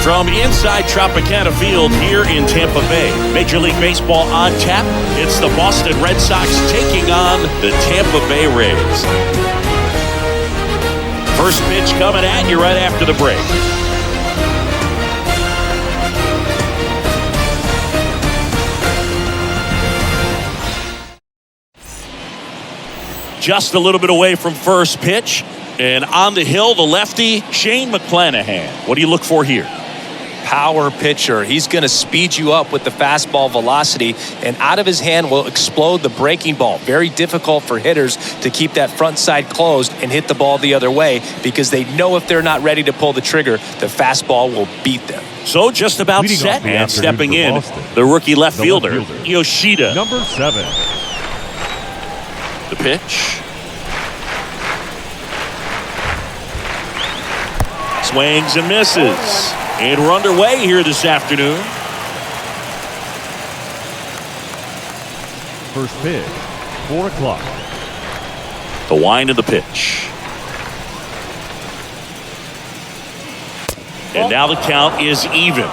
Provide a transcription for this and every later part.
From inside Tropicana Field here in Tampa Bay, Major League Baseball on tap. It's the Boston Red Sox taking on the Tampa Bay Rays. First pitch coming at you right after the break. Just a little bit away from first pitch. And on the hill, the lefty, Shane McClanahan. What do you look for here? Power pitcher. He's going to speed you up with the fastball velocity, and out of his hand will explode the breaking ball. Very difficult for hitters to keep that front side closed and hit the ball the other way, because they know if they're not ready to pull the trigger, the fastball will beat them. So just about Leading set, and stepping in, Boston, the rookie left fielder, Yoshida. Number 7. The pitch. Swings and misses. And we're underway here this afternoon. First pitch, 4 o'clock. The wind of the pitch. And now the count is even.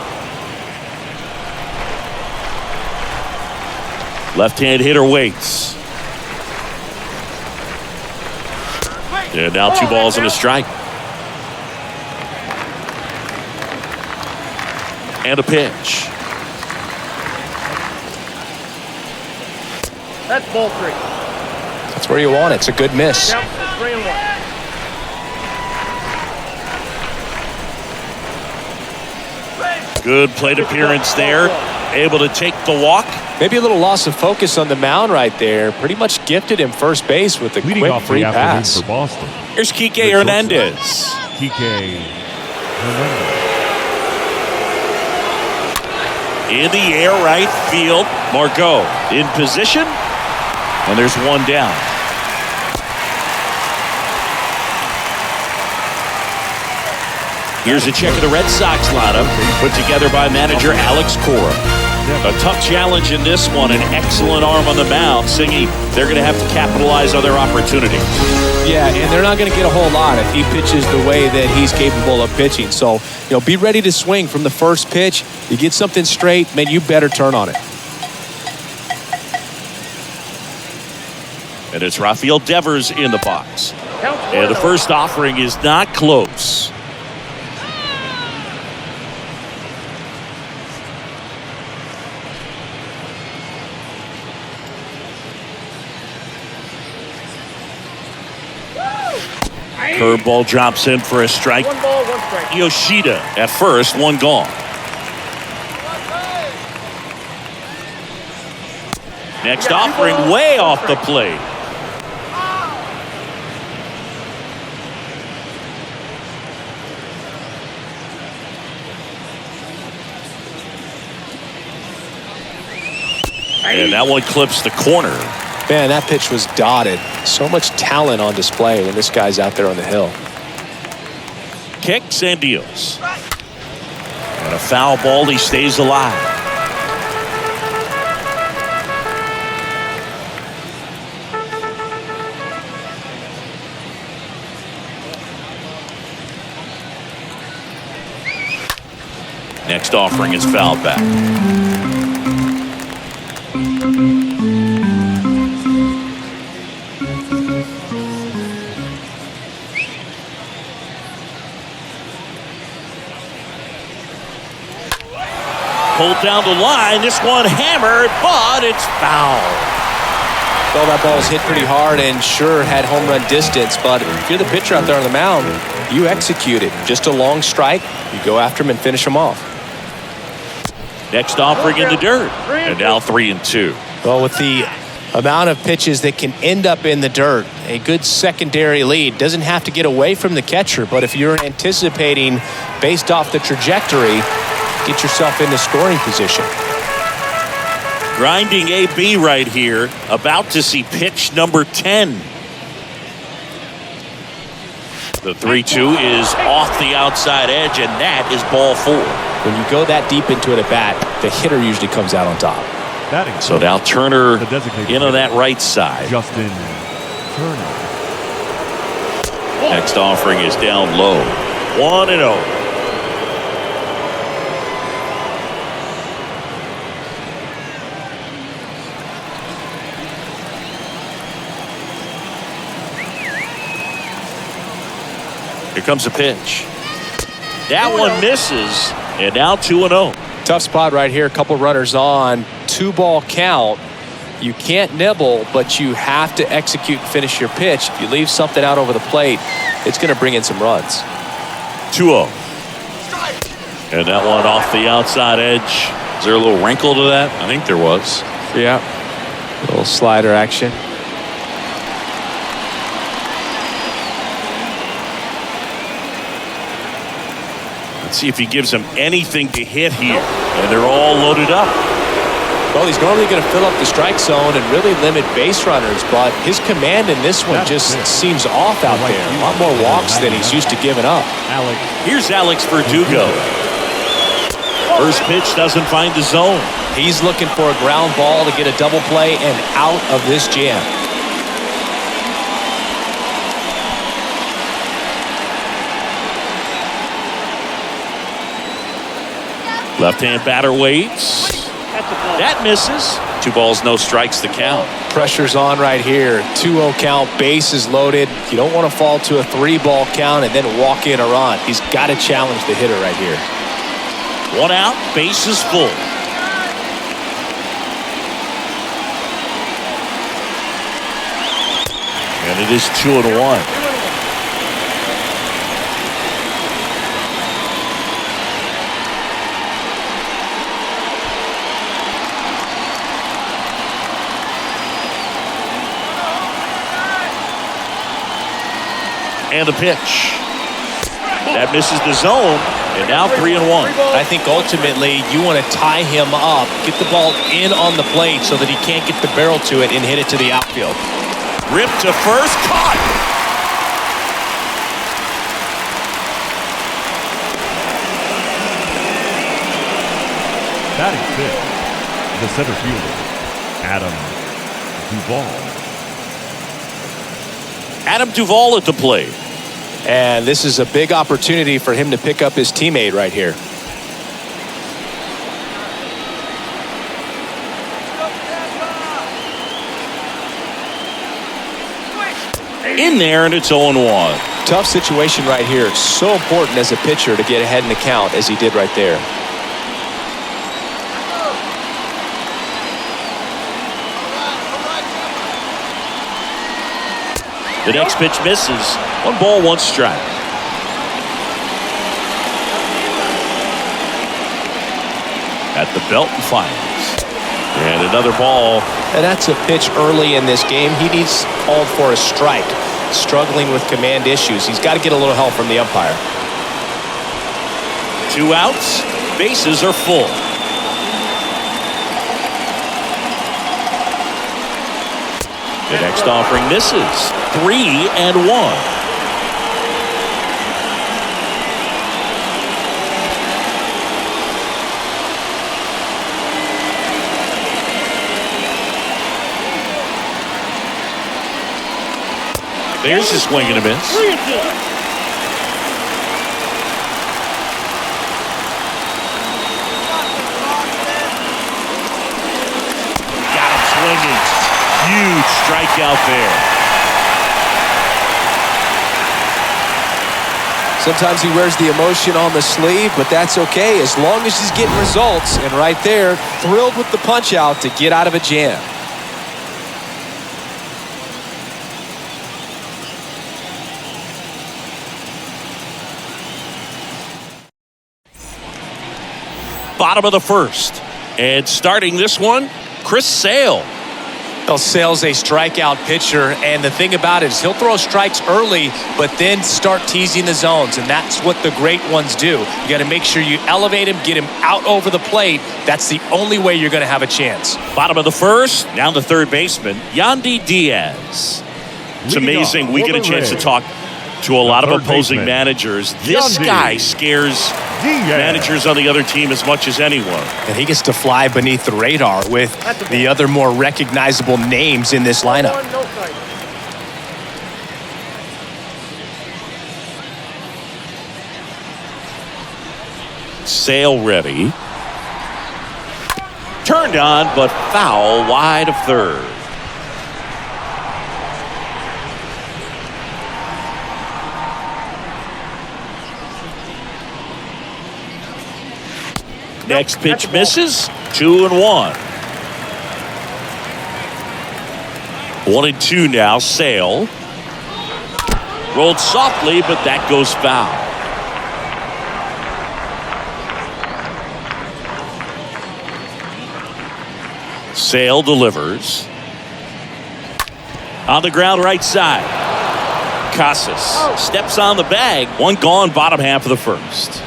Left-hand hitter waits. And now 2 balls and a strike. And a pitch. That's ball 3. That's where you want it. It's a good miss. Count 3-1. Good plate appearance there. Able to take the walk. Maybe a little loss of focus on the mound right there. Pretty much gifted him first base with a Leading quick off free the afternoon pass. for Boston, Here's Kike Hernandez. Kike Hernandez. In the air, right field. Margot in position. And there's one down. Here's a check of the Red Sox lineup put together by manager Alex Cora. A tough challenge in this one. An excellent arm on the mound. Singy, they're going to have to capitalize on their opportunity. Yeah, and they're not going to get a whole lot if he pitches the way that he's capable of pitching. So, be ready to swing from the first pitch. You get something straight, man, you better turn on it. And it's Rafael Devers in the box. And the first offering is not close. Curveball drops in for a strike. 1 ball, 1 strike. Yoshida at first, 1 gone. Next offering way off the plate. And that one clips the corner. Man, that pitch was dotted. So much talent on display when this guy's out there on the hill. Kicks and deals. And a foul ball, he stays alive. Next offering is fouled back. Pulled down the line. This one hammered, but it's foul. Well, that ball was hit pretty hard and sure had home run distance, but if you're the pitcher out there on the mound, you execute it. Just a long strike, you go after him and finish him off. Next offering in the dirt. And now 3-2. Well, with the amount of pitches that can end up in the dirt, a good secondary lead. Doesn't have to get away from the catcher, but if you're anticipating based off the trajectory, get yourself into scoring position. Grinding AB right here. About to see pitch number 10. The 3-2 is off the outside edge, and that is ball 4. When you go that deep into it at bat, the hitter usually comes out on top. So now Turner in on that right side. Justin Turner. Next offering is down low. 1-0. Here comes a pitch. That one misses, and now 2-0. Tough spot right here. A couple runners on. 2-ball count. You can't nibble, but you have to execute and finish your pitch. If you leave something out over the plate, it's going to bring in some runs. 2-0. And that one off the outside edge. Is there a little wrinkle to that? I think there was. Yeah. A little slider action. Let's see if he gives them anything to hit here. And they're all loaded up. Well, he's normally going to fill up the strike zone and really limit base runners, but his command in this one just seems off out there. A lot more walks than he's used to giving up. Here's Alex Verdugo. First pitch doesn't find the zone. He's looking for a ground ball to get a double play and out of this jam. Left-hand batter waits. That misses. 2 balls, no strikes to count. Pressure's on right here. 2-0 count, bases loaded. You don't want to fall to a 3-ball count and then walk in a run. He's got to challenge the hitter right here. 1 out, bases full. And it is 2-1. And the pitch. That misses the zone, and now 3-1. I think ultimately you want to tie him up, get the ball in on the plate so that he can't get the barrel to it and hit it to the outfield. Ripped to first, caught. Batting fifth, the center fielder, Adam Duvall. Adam Duvall at the plate. And this is a big opportunity for him to pick up his teammate right here. In there, and it's 0-1. Tough situation right here. It's so important as a pitcher to get ahead in the count as he did right there. The next pitch misses. 1 ball, 1 strike. At the belt and finals. And another ball. And that's a pitch early in this game. He needs called for a strike. Struggling with command issues. He's got to get a little help from the umpire. 2 outs. Bases are full. The next offering misses. 3-1. There's a swing and a miss. Got him swinging. Huge strikeout there. Sometimes he wears the emotion on the sleeve, but that's okay as long as he's getting results. And right there, thrilled with the punch out to get out of a jam. Bottom of the first. And starting this one, Chris Sale. Well, Sale's a strikeout pitcher, and the thing about it is he'll throw strikes early, but then start teasing the zones, and that's what the great ones do. You got to make sure you elevate him, get him out over the plate. That's the only way you're going to have a chance. Bottom of the first, now the third baseman, Yandy Diaz. It's amazing. We get a chance to talk to a lot of opposing managers. This guy scares managers on the other team as much as anyone. And he gets to fly beneath the radar with the other more recognizable names in this lineup. Sale ready. Turned on, but foul wide of third. Next pitch misses. 2-1. 1-2 now. Sale. Rolled softly, but that goes foul. Sale delivers. On the ground right side. Casas steps on the bag. One gone, bottom half of the first.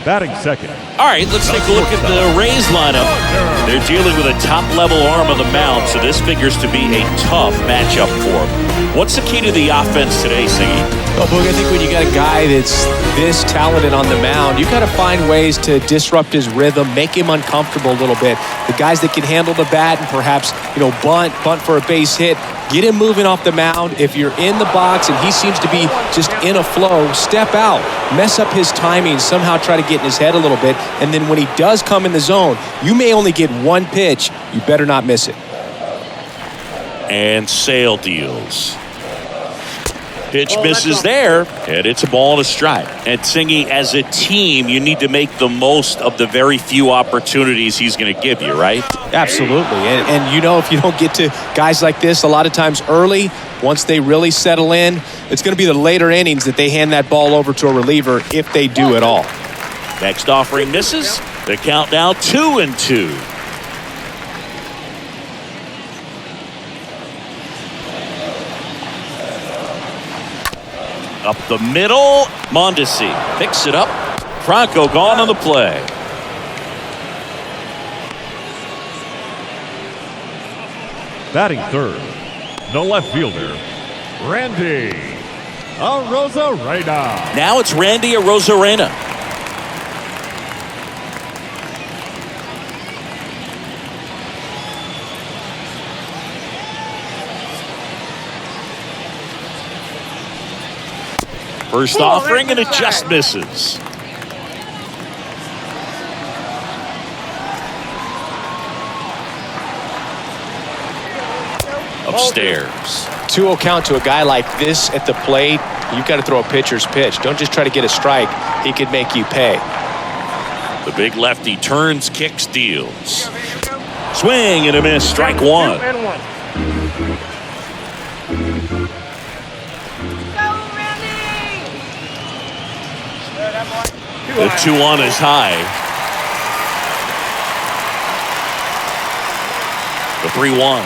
Batting second. All right, let's take a look at the Rays lineup. They're dealing with a top-level arm on the mound, so this figures to be a tough matchup for them. What's the key to the offense today, Singy? Well, Boog, I think when you got a guy that's this talented on the mound, you got to find ways to disrupt his rhythm, make him uncomfortable a little bit. The guys that can handle the bat and perhaps, bunt for a base hit, get him moving off the mound. If you're in the box and he seems to be just in a flow, step out, mess up his timing, somehow try to get in his head a little bit. And then when he does come in the zone, you may only get one pitch. You better not miss it. And Sale deals. Pitch misses there, and it's a ball and a strike. And Singy, as a team, you need to make the most of the very few opportunities he's going to give you, right? Absolutely. And if you don't get to guys like this a lot of times early, once they really settle in, it's going to be the later innings that they hand that ball over to a reliever if they do at all. Next offering misses. The count now 2-2. Up the middle, Mondesi picks it up. Franco gone on the play. Batting third, the left fielder, Randy Arozarena. Now it's Randy Arozarena. First offering, and it just misses. Upstairs. 2-0 count to a guy like this at the plate. You've got to throw a pitcher's pitch. Don't just try to get a strike. He could make you pay. The big lefty turns, kicks, deals. Swing and a miss. Strike one. The 2-1 is high. The 3-1.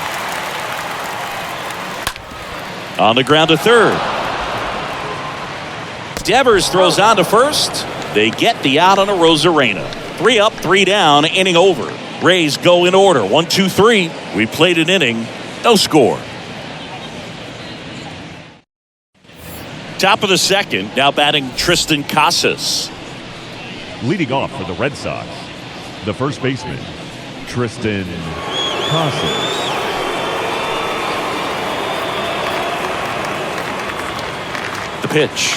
On the ground to third. Devers throws on to first. They get the out on a Arozarena. 3 up, 3 down, inning over. Rays go in order. 1, 2, 3. We played an inning. No score. Top of the second. Now batting Tristan Casas. Leading off for the Red Sox, the first baseman, Tristan Casas. The pitch.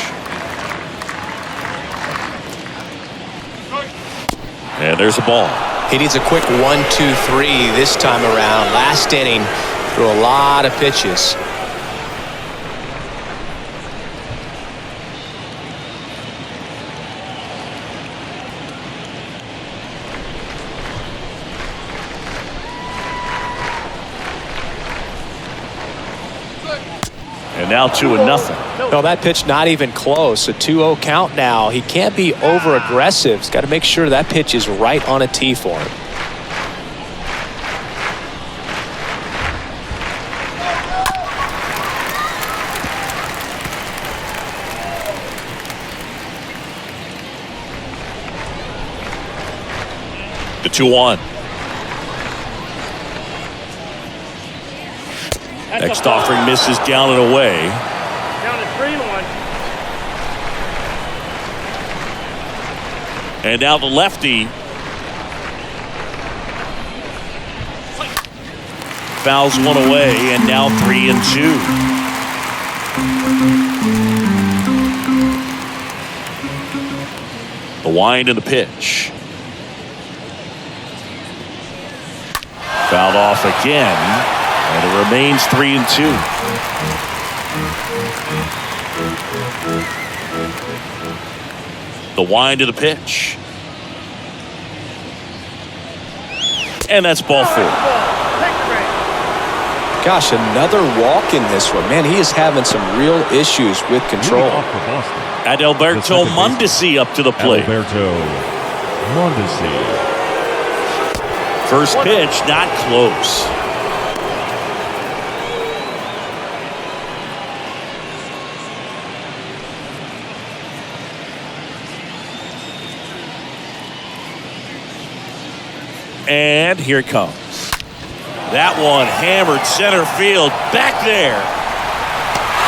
And there's a ball. He needs a quick 1-2-3 this time around. Last inning, threw a lot of pitches. And now 2-0. No, that pitch not even close. A 2-0 count now. He can't be over aggressive. He's got to make sure that pitch is right on a tee for him. The 2-1. Next offering misses down and away. Down to 3-1. And now the lefty fouls one away, and now 3-2. The wind and the pitch. Fouled off again. And it remains 3-2. The wind of the pitch. And that's ball 4. Gosh, another walk in this one. Man, he is having some real issues with control. Adalberto Mondesi up to the plate. Adalberto Mondesi. First pitch, not close. And here it comes. That one hammered center field back there.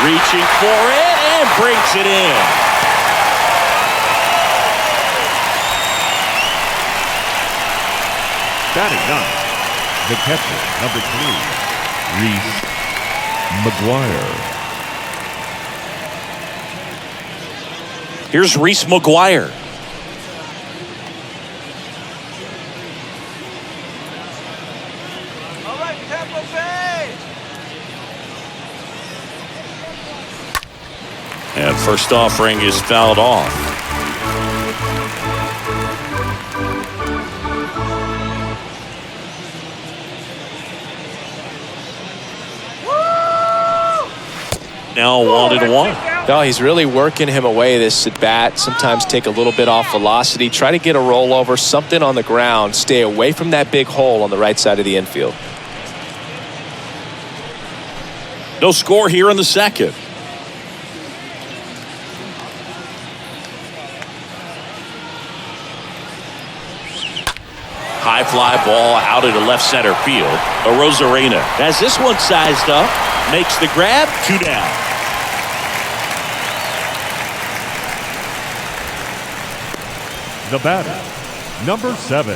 Reaching for it and breaks it in. Batting ninth, the catcher, number 3, Reese McGuire. Here's Reese McGuire. And first offering is fouled off. Now 1-1. No, he's really working him away this at bat. Sometimes take a little bit off velocity. Try to get a rollover, something on the ground. Stay away from that big hole on the right side of the infield. No score here in the second. High fly ball out into left center field. Arozarena has this one sized up. Makes the grab. 2 down. The batter, number 7.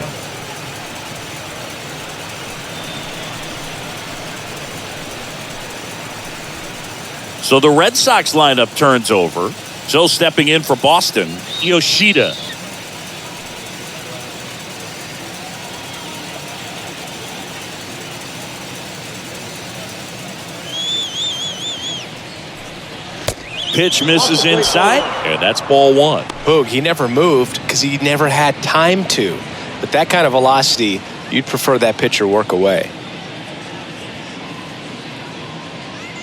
So the Red Sox lineup turns over. So stepping in for Boston, Yoshida. Pitch misses inside, and that's ball 1. Boog, he never moved because he never had time to. But that kind of velocity, you'd prefer that pitcher work away.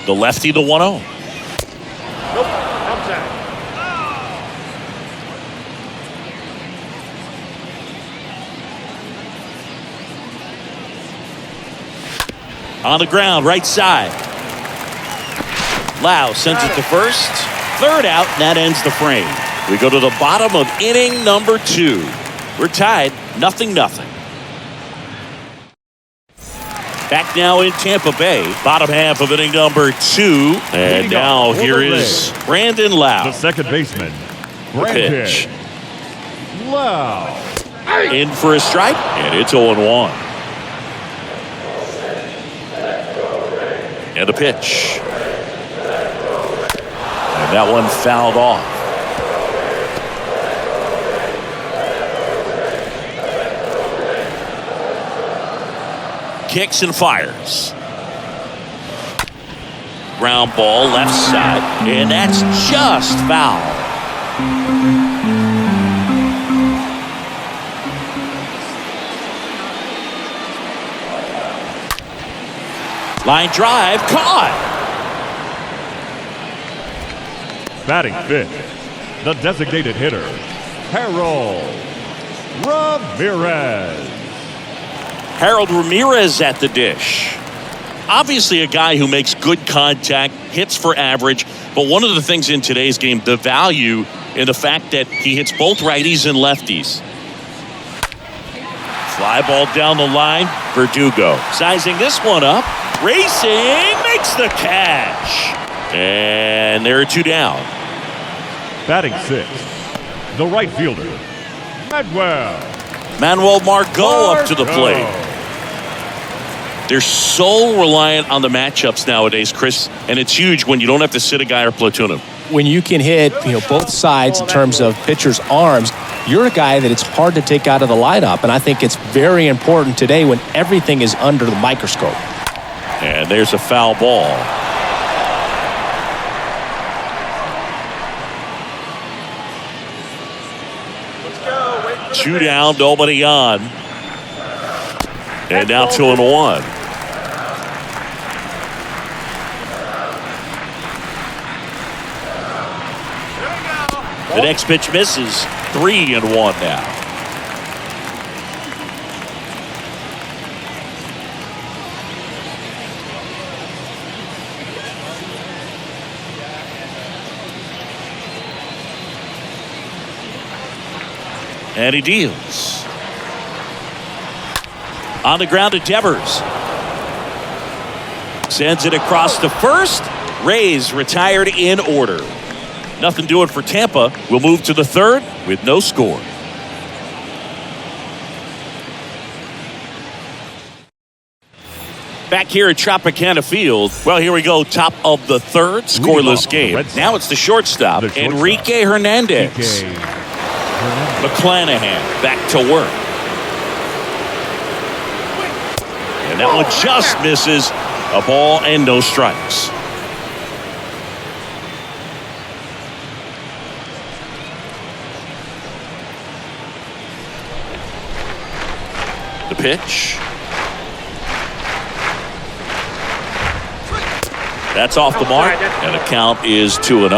The lefty, the 1-0. Nope, outside. On the ground, right side. Lau sends it to first. Third out, and that ends the frame. We go to the bottom of inning number 2. We're tied 0-0. Back now in Tampa Bay. Bottom half of inning number 2. And now here is Brandon Lau. The second baseman, Brandon Pitch. Lau. In for a strike, and it's 0-1. And a pitch. And that one fouled off. Kicks and fires. Ground ball left side, and that's just foul. Line drive, caught. Batting 5th, the designated hitter, Harold Ramirez. Harold Ramirez at the dish. Obviously a guy who makes good contact, hits for average, but one of the things in today's game, the value in the fact that he hits both righties and lefties. Fly ball down the line, Verdugo sizing this one up, racing, makes the catch. And there are 2 down. Batting 6th, the right fielder, Manuel Margot up to the plate. They're so reliant on the matchups nowadays, Chris, and it's huge when you don't have to sit a guy or platoon him. When you can hit, both sides in terms of pitchers' arms, you're a guy that it's hard to take out of the lineup, and I think it's very important today when everything is under the microscope. And there's a foul ball. Let's go. 2 down, nobody on. And now 2-1. The next pitch misses. 3-1 now. And he deals. On the ground to Devers. Sends it across to first. Rays retired in order. Nothing doing for Tampa. We'll move to the third with no score. Back here at Tropicana Field. Well, here we go. Top of the third. Scoreless game. Now it's the shortstop, Enrique Hernandez. McClanahan back to work. And that one just misses. A ball and no strikes. The pitch. That's off the mark, and the count is 2-0.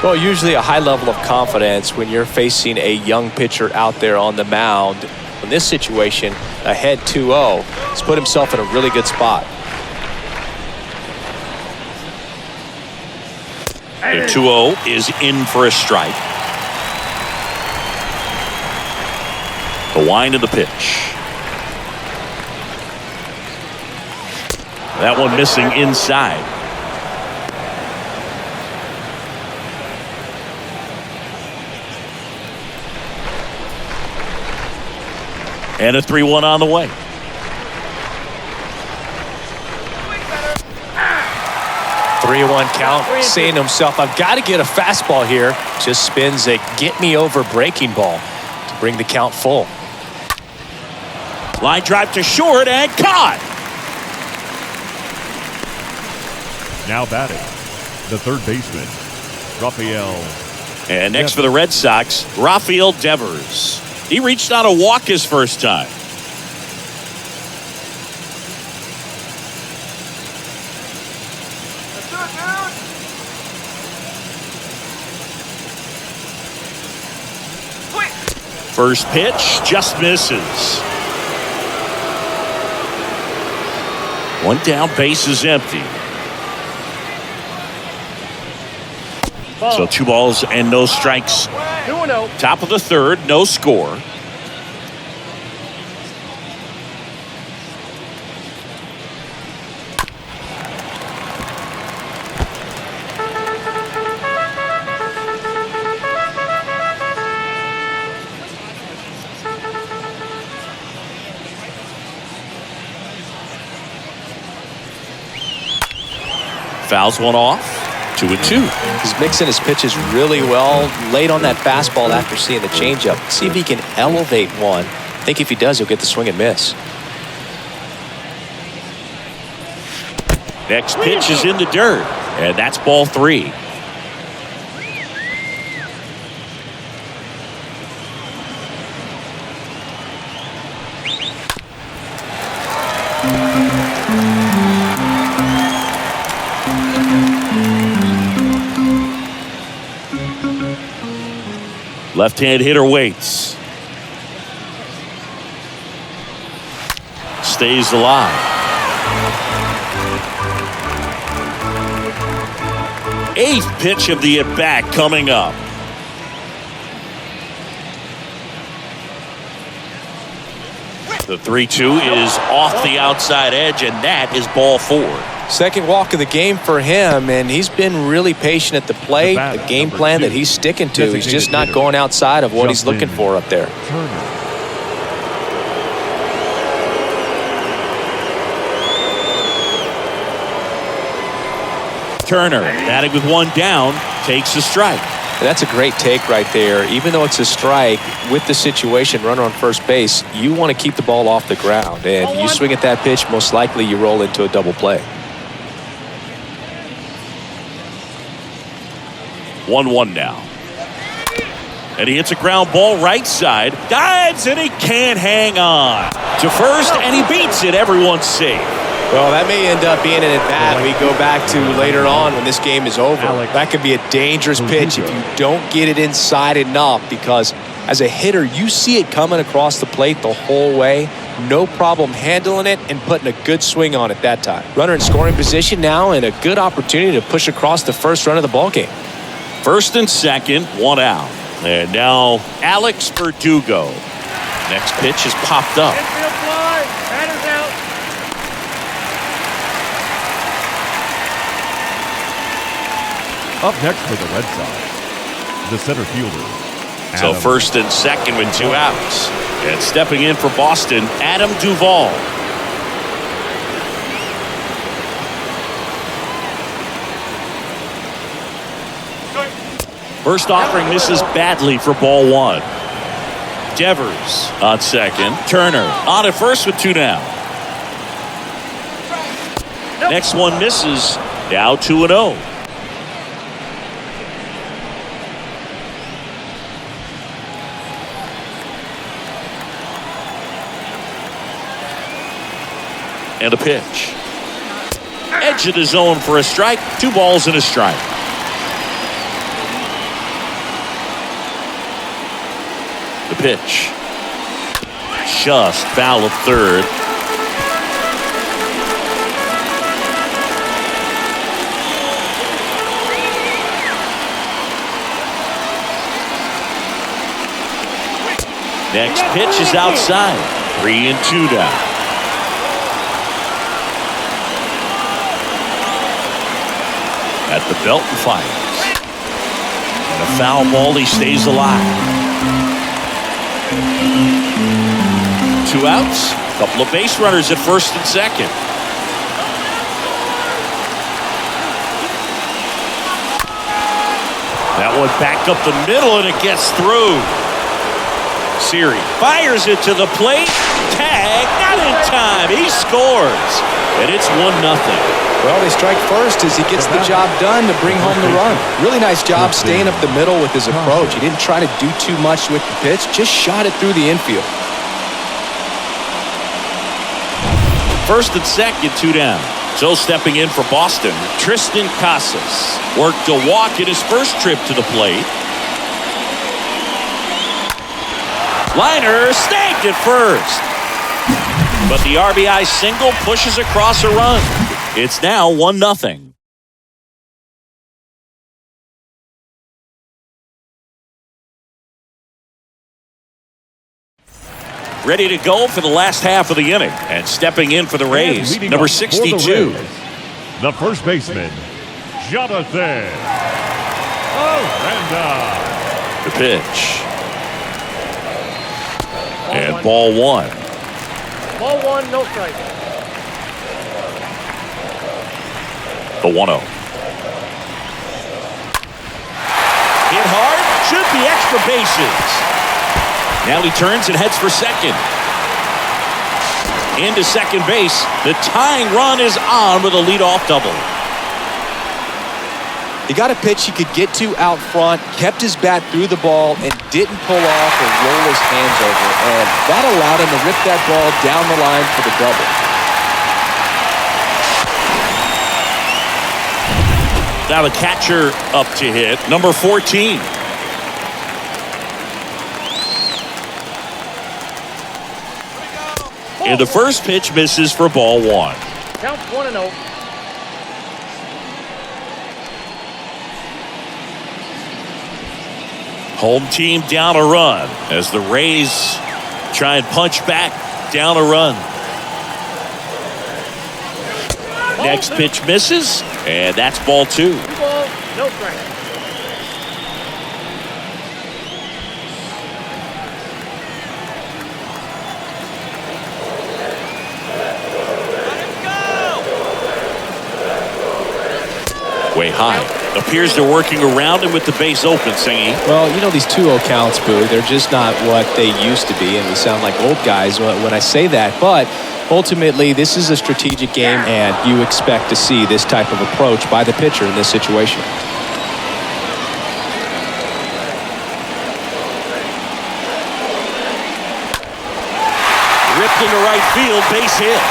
Well, usually a high level of confidence when you're facing a young pitcher out there on the mound. In this situation, ahead 2-0, he's put himself in a really good spot. And 2-0 is in for a strike. The wind of the pitch. That one missing inside. And a 3-1 on the way. Three-one count, saying to himself, I've got to get a fastball here. Just spins a get-me-over breaking ball to bring the count full. Line drive to short and caught. Now batting, the third baseman, Rafael. And next for the Red Sox, Rafael Devers. He reached on a walk his first time. First pitch just misses. One down, base is empty. So 2 balls and no strikes. 2-0. Top of the third, no score. Fouls one off. 2-2. He's mixing his pitches really well. Late on that fastball after seeing the changeup. See if he can elevate one. I think if he does, he'll get the swing and miss. Next pitch is in the dirt. And that's ball 3. Left-hand hitter waits. Stays alive. Eighth pitch of the at-bat coming up. The 3-2 is off the outside edge, and that is ball 4. Second walk of the game for him, and he's been really patient at the plate. A game plan that he's sticking to. He's just not going outside of what he's looking for up there. Turner, batting with 1 down, takes a strike. And that's a great take right there. Even though it's a strike, with the situation, runner on first base, you want to keep the ball off the ground. And you swing at that pitch, most likely you roll into a double play. 1-1 now. And he hits a ground ball right side. Dives, and he can't hang on to first, and he beats it. Everyone's safe. Well, that may end up being an at-bat we go back to later on when this game is over. That could be a dangerous pitch if you don't get it inside enough, because as a hitter, you see it coming across the plate the whole way. No problem handling it and putting a good swing on it that time. Runner in scoring position now, and a good opportunity to push across the first run of the ballgame. First and second, one out. And now Alex Verdugo. Next pitch is popped up. Infield fly. Batter's out. Up next for the Red Sox, the center fielder. So first and second with 2 outs. And stepping in for Boston, Adam Duvall. First offering misses badly for ball 1. Devers on second. Turner on at first with 2 down. Next one misses. Now 2-0. And a pitch. Edge of the zone for a strike. 2 balls and a strike. The pitch. Just foul of third. Next pitch is outside. 3-2 down. At the belt and fires. And a foul ball, he stays alive. 2 outs. Couple of base runners at first and second. That one back up the middle, and it gets through. Siri fires it to the plate. Tag, not in time. He scores. And it's 1-0. Well, they strike first as he gets the job done to bring home the run. Really nice job staying up the middle with his approach. He didn't try to do too much with the pitch, just shot it through the infield. First and second, 2 down. So stepping in for Boston, Tristan Casas worked a walk in his first trip to the plate. Liner snagged at first. But the RBI single pushes across a run. It's now 1-0. Ready to go for the last half of the inning. And stepping in for the Rays, number 62. The first baseman, Jonathan Aranda. The pitch. And ball 1. Ball 1, no strike. The 1-0. Hit hard, should be extra bases. Now he turns and heads for second. Into second base, the tying run is on with a leadoff double. He got a pitch he could get to out front, kept his bat through the ball, and didn't pull off or roll his hands over. And that allowed him to rip that ball down the line for the double. Now the catcher up to hit, number 14. And the first pitch misses for ball 1. Count 1-0. Home team down a run as the Rays try and punch back down a run. Next pitch misses, and that's ball 2. 2 balls, no strike. Way high. Appears they're working around him with the base open, Singy. Well, you know, these 2-0 counts, Boo, they're just not what they used to be, and we sound like old guys when I say that. But ultimately, this is a strategic game, and you expect to see this type of approach by the pitcher in this situation. into right field, base hit.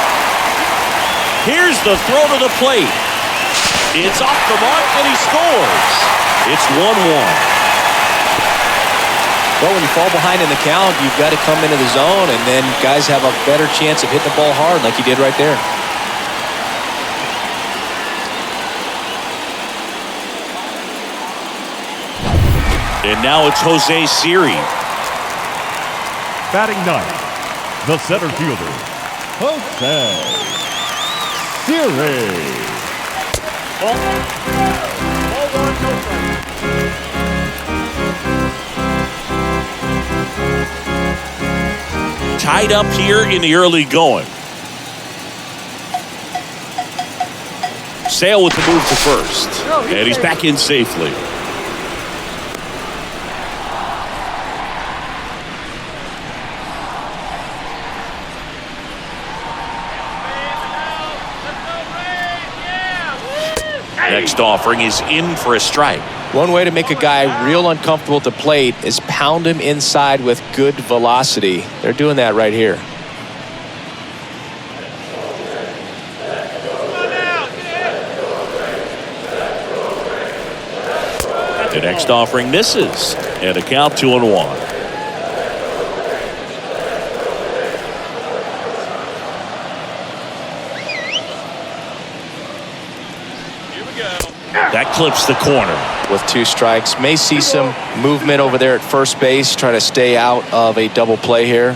Here's the throw to the plate. It's off the mark, and he scores. It's 1-1. Well, when you fall behind in the count, you've got to come into the zone, and then guys have a better chance of hitting the ball hard like he did right there. And now it's Jose Siri. Batting ninth, the center fielder, Jose Siri. Ball one, no strike. Tied up here in the early going. Sale with the move to first. And he's back in safely. Next offering is in for a strike. One way to make a guy real uncomfortable at the plate is pound him inside with good velocity. They're doing that right here. The next offering misses, and a count 2-1. That clips the corner. With 2 strikes, may see some movement over there at first base, try to stay out of a double play here.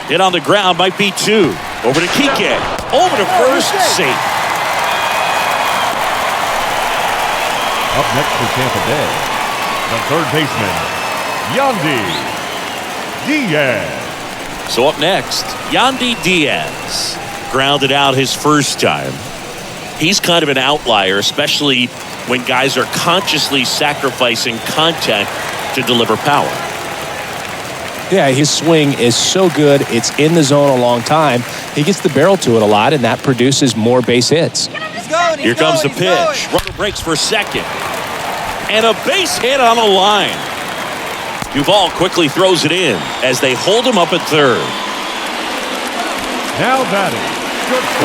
Hit on the ground, might be 2. Over to Kike. Over to first, safe. Up next for Tampa Bay, the third baseman, Yandy Diaz. So up next, Yandy Diaz. Grounded out his first time. He's kind of an outlier, especially when guys are consciously sacrificing contact to deliver power. Yeah, his swing is so good. It's in the zone a long time. He gets the barrel to it a lot, and that produces more base hits. Here comes the pitch. Runner breaks for second. And a base hit on the line. Duvall quickly throws it in as they hold him up at third. Now batting.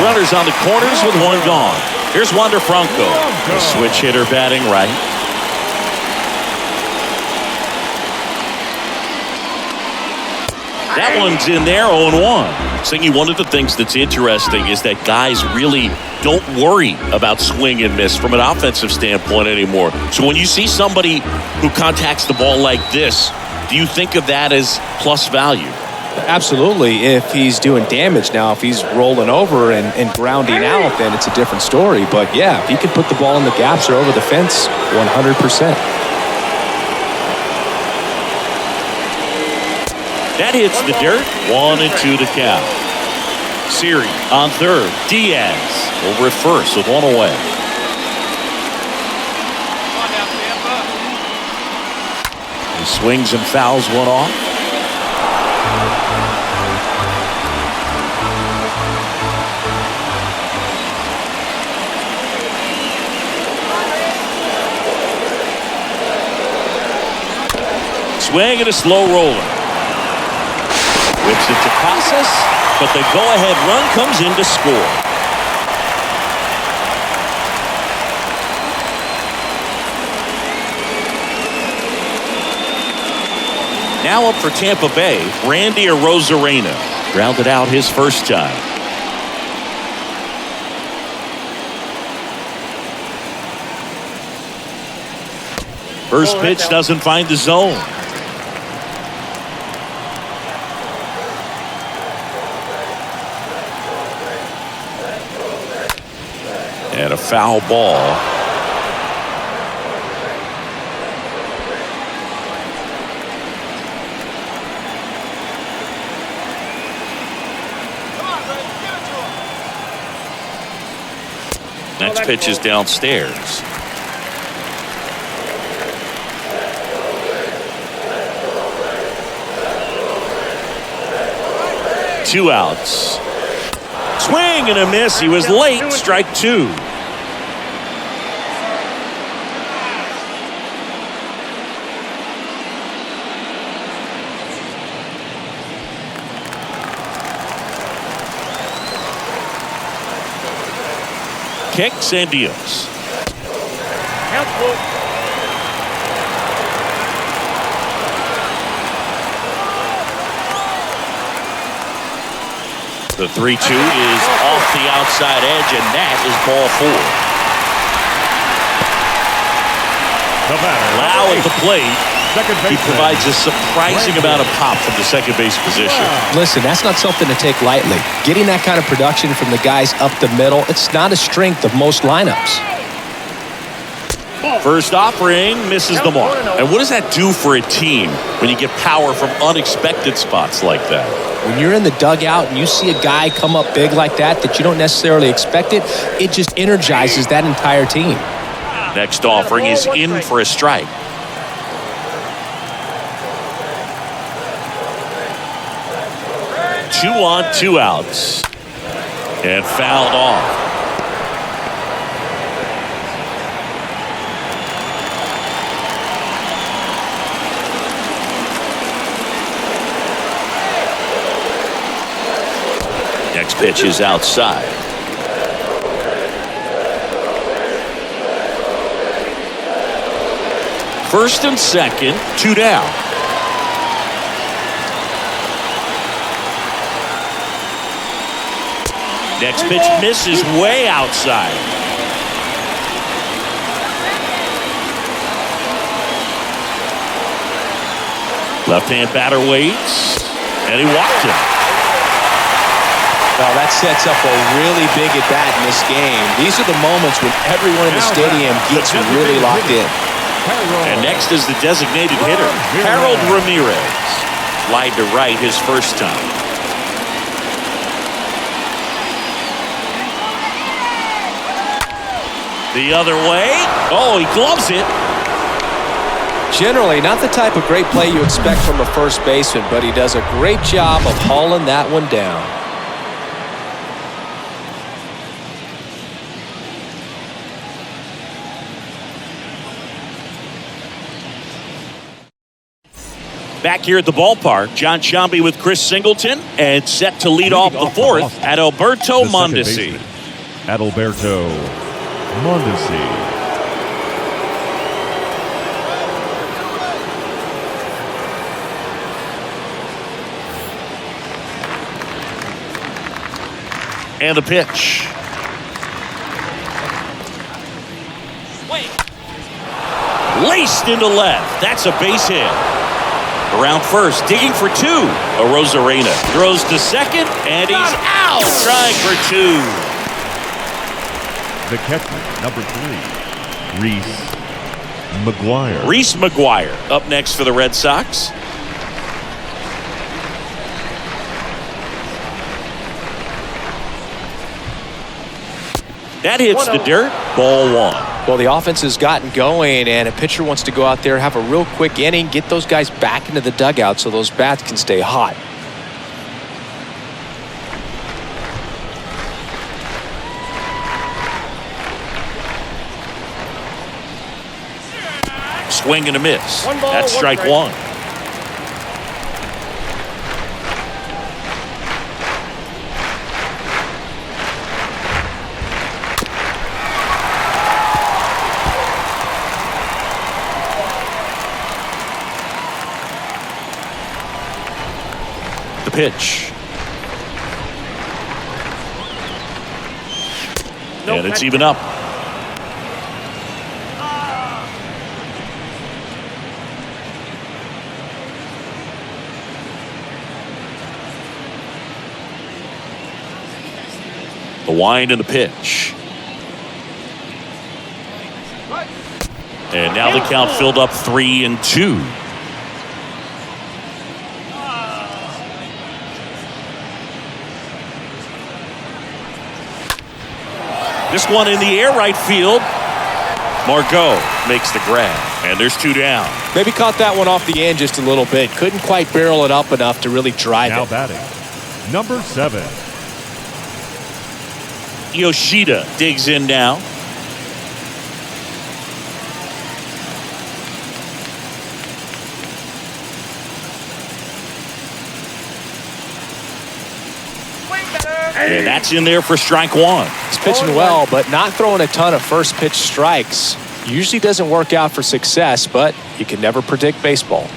Runners on the corners with 1 gone. Here's Wander Franco. A switch hitter batting right. That one's in there, 0-1. Singy, one of the things that's interesting is that guys really don't worry about swing and miss from an offensive standpoint anymore. So when you see somebody who contacts the ball like this, do you think of that as plus value? Absolutely, if he's doing damage. Now, if he's rolling over and grounding out, then it's a different story. But yeah, if he can put the ball in the gaps or over the fence, 100%. That hits the dirt. 1-2 to count. Siri on third. Diaz over at first with 1 away. He swings and fouls 1 off. Swing and a slow roller. Whips it to Casas, but the go-ahead run comes in to score. Now up for Tampa Bay, Randy Arozarena. Grounded out his first time. First pitch doesn't find the zone. And a foul ball. Next pitch is downstairs. Two outs. Swing and a miss. He was late. Strike two. Kicks and deals. The 3-2 is off the outside edge, and that is ball four. Lau at the plate. He provides a surprising amount of pop from the second base position. Listen, that's not something to take lightly. Getting that kind of production from the guys up the middle, it's not a strength of most lineups. First offering misses the mark. And what does that do for a team when you get power from unexpected spots like that? When you're in the dugout and you see a guy come up big like that you don't necessarily expect it just energizes that entire team. Next offering is in for a strike. Two on, two outs. And fouled off. Next pitch is outside. First and second, two down. Next pitch misses way outside. Left-hand batter waits, and he walked him. Well, that sets up a really big at-bat in this game. These are the moments when everyone in the stadium gets really locked in. And next is the designated hitter, Harold Ramirez. Fly to right his first time. The other way. Oh, he gloves it. Generally, not the type of great play you expect from a first baseman, but he does a great job of hauling that one down. Back here at the ballpark, John Sciambi with Chris Singleton, and set to lead off the fourth at Alberto Mondesi. Adalberto Mondesi. And the pitch. Laced into left. That's a base hit. Around first, digging for two. Arozarena throws to second, and he's out. Trying for two. The catcher, number 3, Reese McGuire. Reese McGuire up next for the Red Sox. That hits the dirt. Ball one. Well, the offense has gotten going, and a pitcher wants to go out there, have a real quick inning, get those guys back into the dugout so those bats can stay hot. Swing and a miss. That's strike one. Pitch. And it's even up. The wind and the pitch. And now the count filled up 3-2. This one in the air right field. Margot makes the grab, and there's two down. Maybe caught that one off the end just a little bit. Couldn't quite barrel it up enough to really drive Now it. batting, number 7, Yoshida digs in now. And that's in there for strike one. He's pitching well, but not throwing a ton of first pitch strikes. Usually doesn't work out for success, but you can never predict baseball.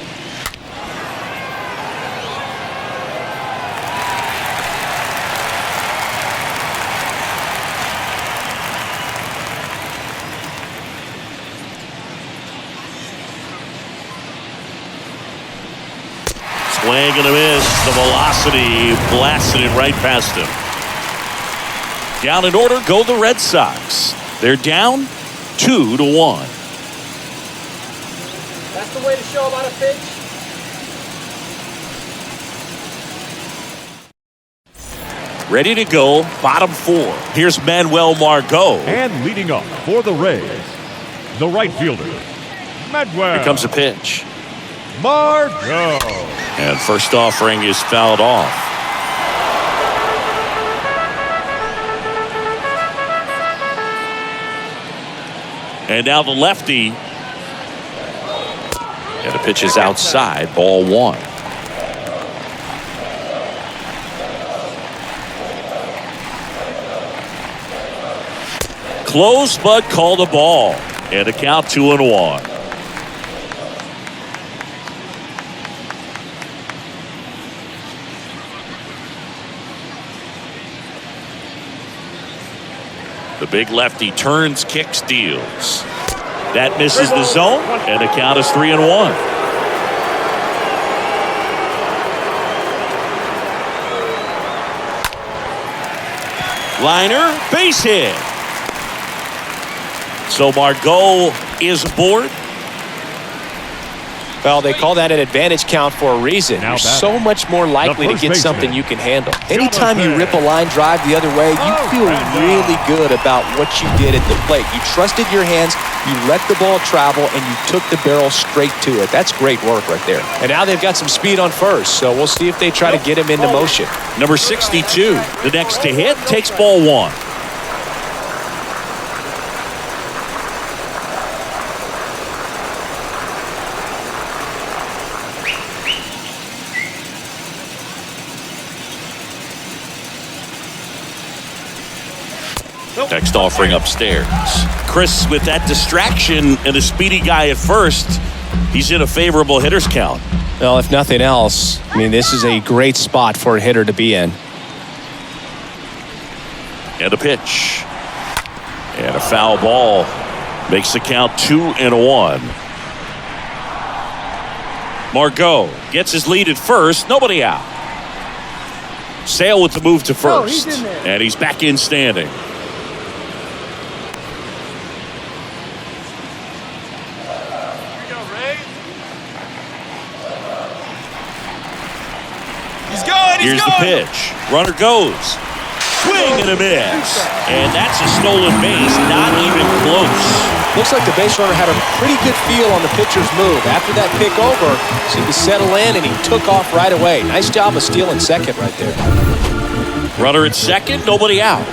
Swing and a miss. The velocity blasted it right past him. Down in order go the Red Sox. They're down 2-1. That's the way to show about a pitch. Ready to go, bottom four. Here's Manuel Margot. And leading off for the Rays, the right fielder, Manuel. Here comes a pitch. Margot. And first offering is fouled off. And now the lefty. And the pitch is outside, ball one. Close, but call the ball. And a count 2-1. The big lefty turns, kicks, deals. That misses the zone, and the count is 3-1. Liner, base hit. So Margot is aboard. Well, they call that an advantage count for a reason. Now You're batting, so much more likely to get something you can handle. Anytime you rip a line drive the other way, you feel really good about what you did at the plate. You trusted your hands, you let the ball travel, and you took the barrel straight to it. That's great work right there. And now they've got some speed on first, so we'll see if they try to get him into motion. Number 62, the next to hit, takes ball one. Next offering upstairs. Chris, with that distraction and a speedy guy at first, he's in a favorable hitter's count. Well, if nothing else, I mean, this is a great spot for a hitter to be in. And a pitch. And a foul ball makes the count 2-1. Margot gets his lead at first. Nobody out. Sale with the move to first. he's in there. And he's back in standing. Here's the pitch. Runner goes. Swing and a miss. And that's a stolen base. Not even close. Looks like the base runner had a pretty good feel on the pitcher's move. After that pick over, seemed to settle in, and he took off right away. Nice job of stealing second right there. Runner at second. Nobody out.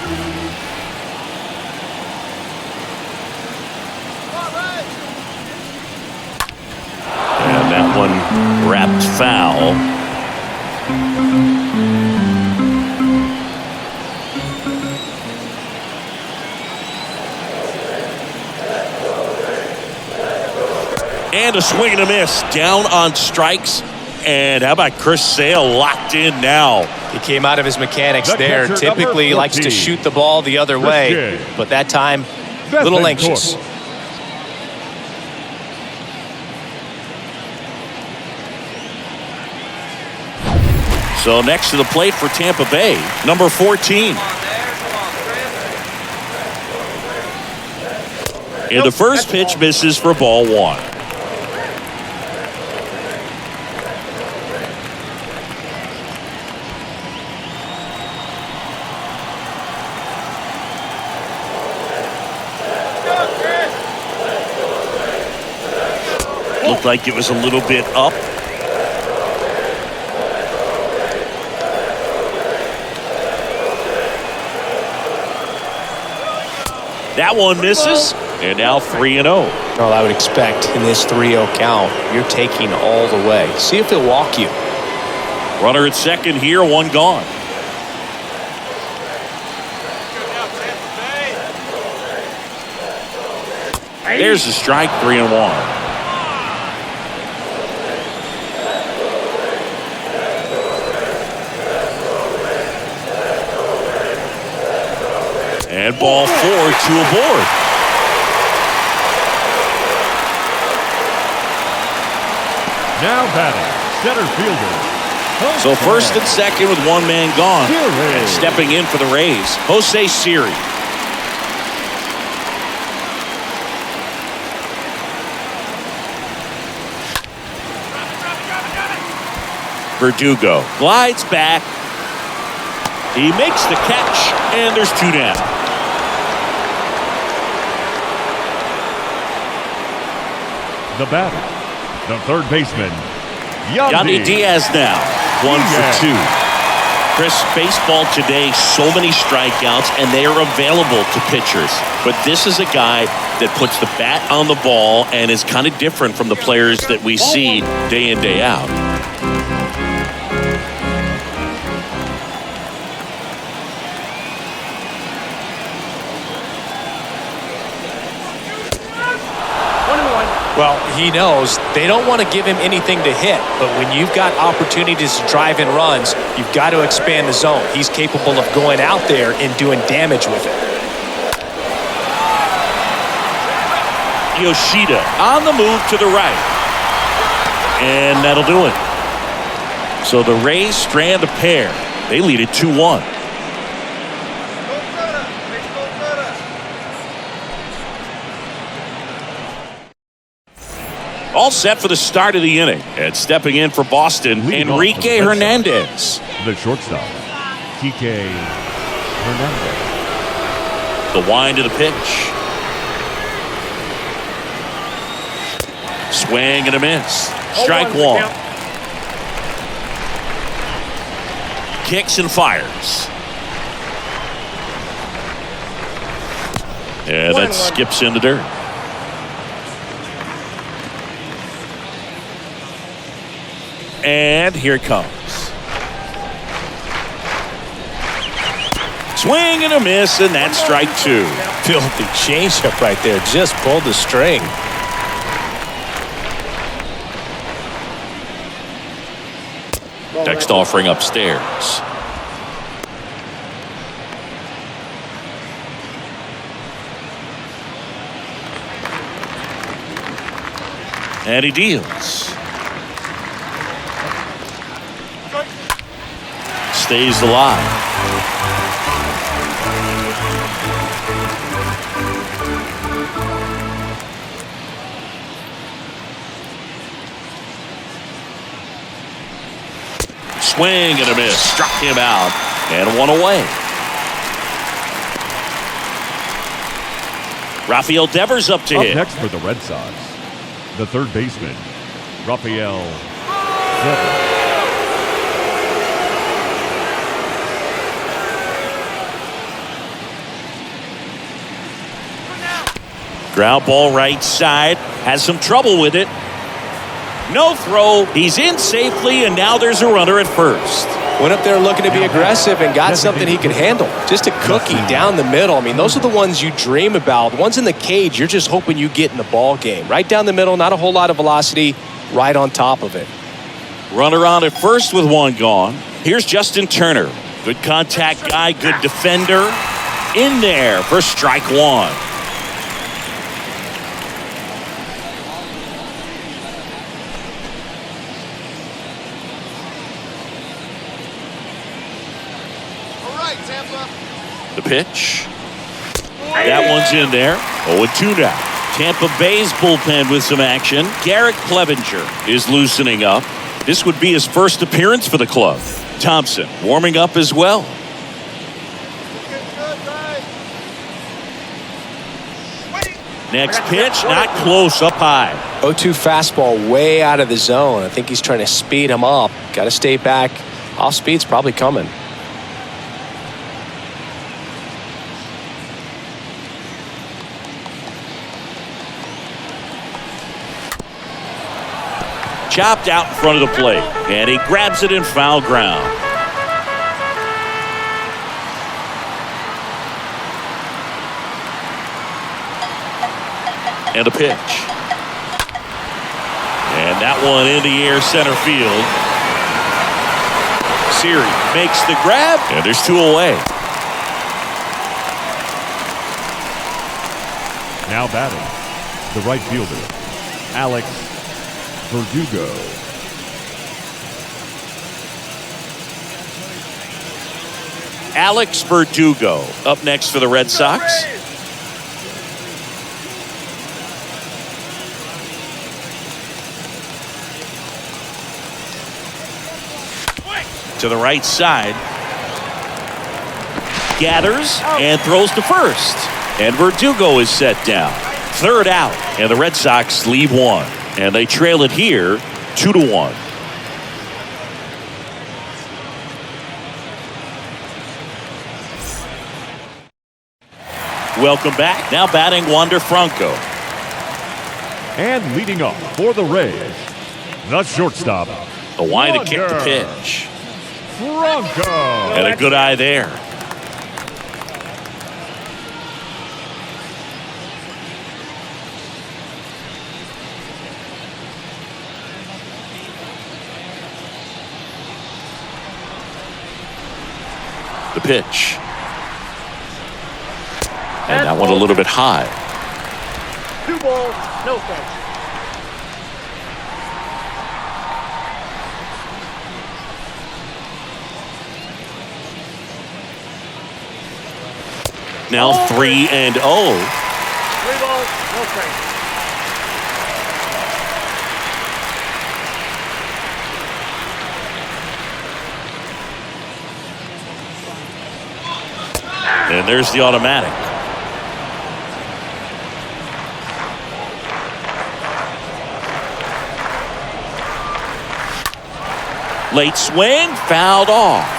And that one wrapped foul. And a swing and a miss. Down on strikes. And how about Chris Sale locked in now? He came out of his mechanics The there. catcher, Typically number likes to 14. shoot the ball the other way, Christian. but that time, a little anxious. So next to the plate for Tampa Bay, number 14. And the first pitch misses for ball one. Looked like it was a little bit up. That one misses, and now 3-0. Well, I would expect in this 3-0 count, you're taking all the way. See if he'll walk you. Runner at second here, one gone. There's the strike, 3-1. And ball 4, 2 aboard. Now batting, center fielder. So first and second with one man gone. And stepping in for the Rays, Jose Siri. Verdugo glides back. He makes the catch, and there's 2 down. The batter, the third baseman, Yandy Diaz now, 1 for 2. Chris, baseball today, so many strikeouts, and they are available to pitchers. But this is a guy that puts the bat on the ball and is kind of different from the players that we see day in, day out. Well, he knows they don't want to give him anything to hit, but when you've got opportunities to drive in runs, you've got to expand the zone. He's capable of going out there and doing damage with it. Yoshida on the move to the right. And that'll do it. So the Rays strand a pair. They lead it 2-1. All set for the start of the inning. And stepping in for Boston, Enrique Hernandez. The shortstop, Kike Hernandez. The wind of the pitch. Swing and a miss. Strike 1. Kicks and fires. And that skips in the dirt. And here it comes. Swing and a miss, and that's strike 2. Filthy changeup right there. Just pulled the string. Next offering upstairs. And he deals. Stays alive. Swing and a miss. Struck him out. And one away. Rafael Devers up to hit. Next for the Red Sox, the third baseman, Rafael Devers. Ground ball right side. Has some trouble with it. No throw. He's in safely, and now there's a runner at first. Went up there looking to be aggressive and got something he could handle. Just a cookie down the middle. I mean, those are the ones you dream about. The ones in the cage, you're just hoping you get in the ball game. Right down the middle, not a whole lot of velocity, right on top of it. Runner on at first with one gone. Here's Justin Turner. Good contact guy, good defender. In there for strike 1. The pitch. That one's in there. 0-2 now. Tampa Bay's bullpen with some action. Garrett Clevenger is loosening up. This would be his first appearance for the club. Thompson warming up as well. Next pitch, not close, up high. 0-2 fastball way out of the zone. I think he's trying to speed him up. Got to stay back. Off speed's probably coming. chopped out in front of the plate. And he grabs it in foul ground. And a pitch. And that one in the air center field. Siri makes the grab. And there's 2 away. Now batting, the right fielder, Alex Verdugo. Alex Verdugo up next for the Red Sox. To the right side. Gathers and throws to first. And Verdugo is set down. 3rd out. And the Red Sox leave 1. And they trail it here 2-1. Welcome back. Now batting Wander Franco. And leading off for the Rays, the shortstop, A wind to kick the pitch. Franco. And a good eye there. The pitch. And that one a little bit high. 2 balls, no strikes. Now 3-0. 3 balls, no strikes. And there's the automatic. Late swing, fouled off.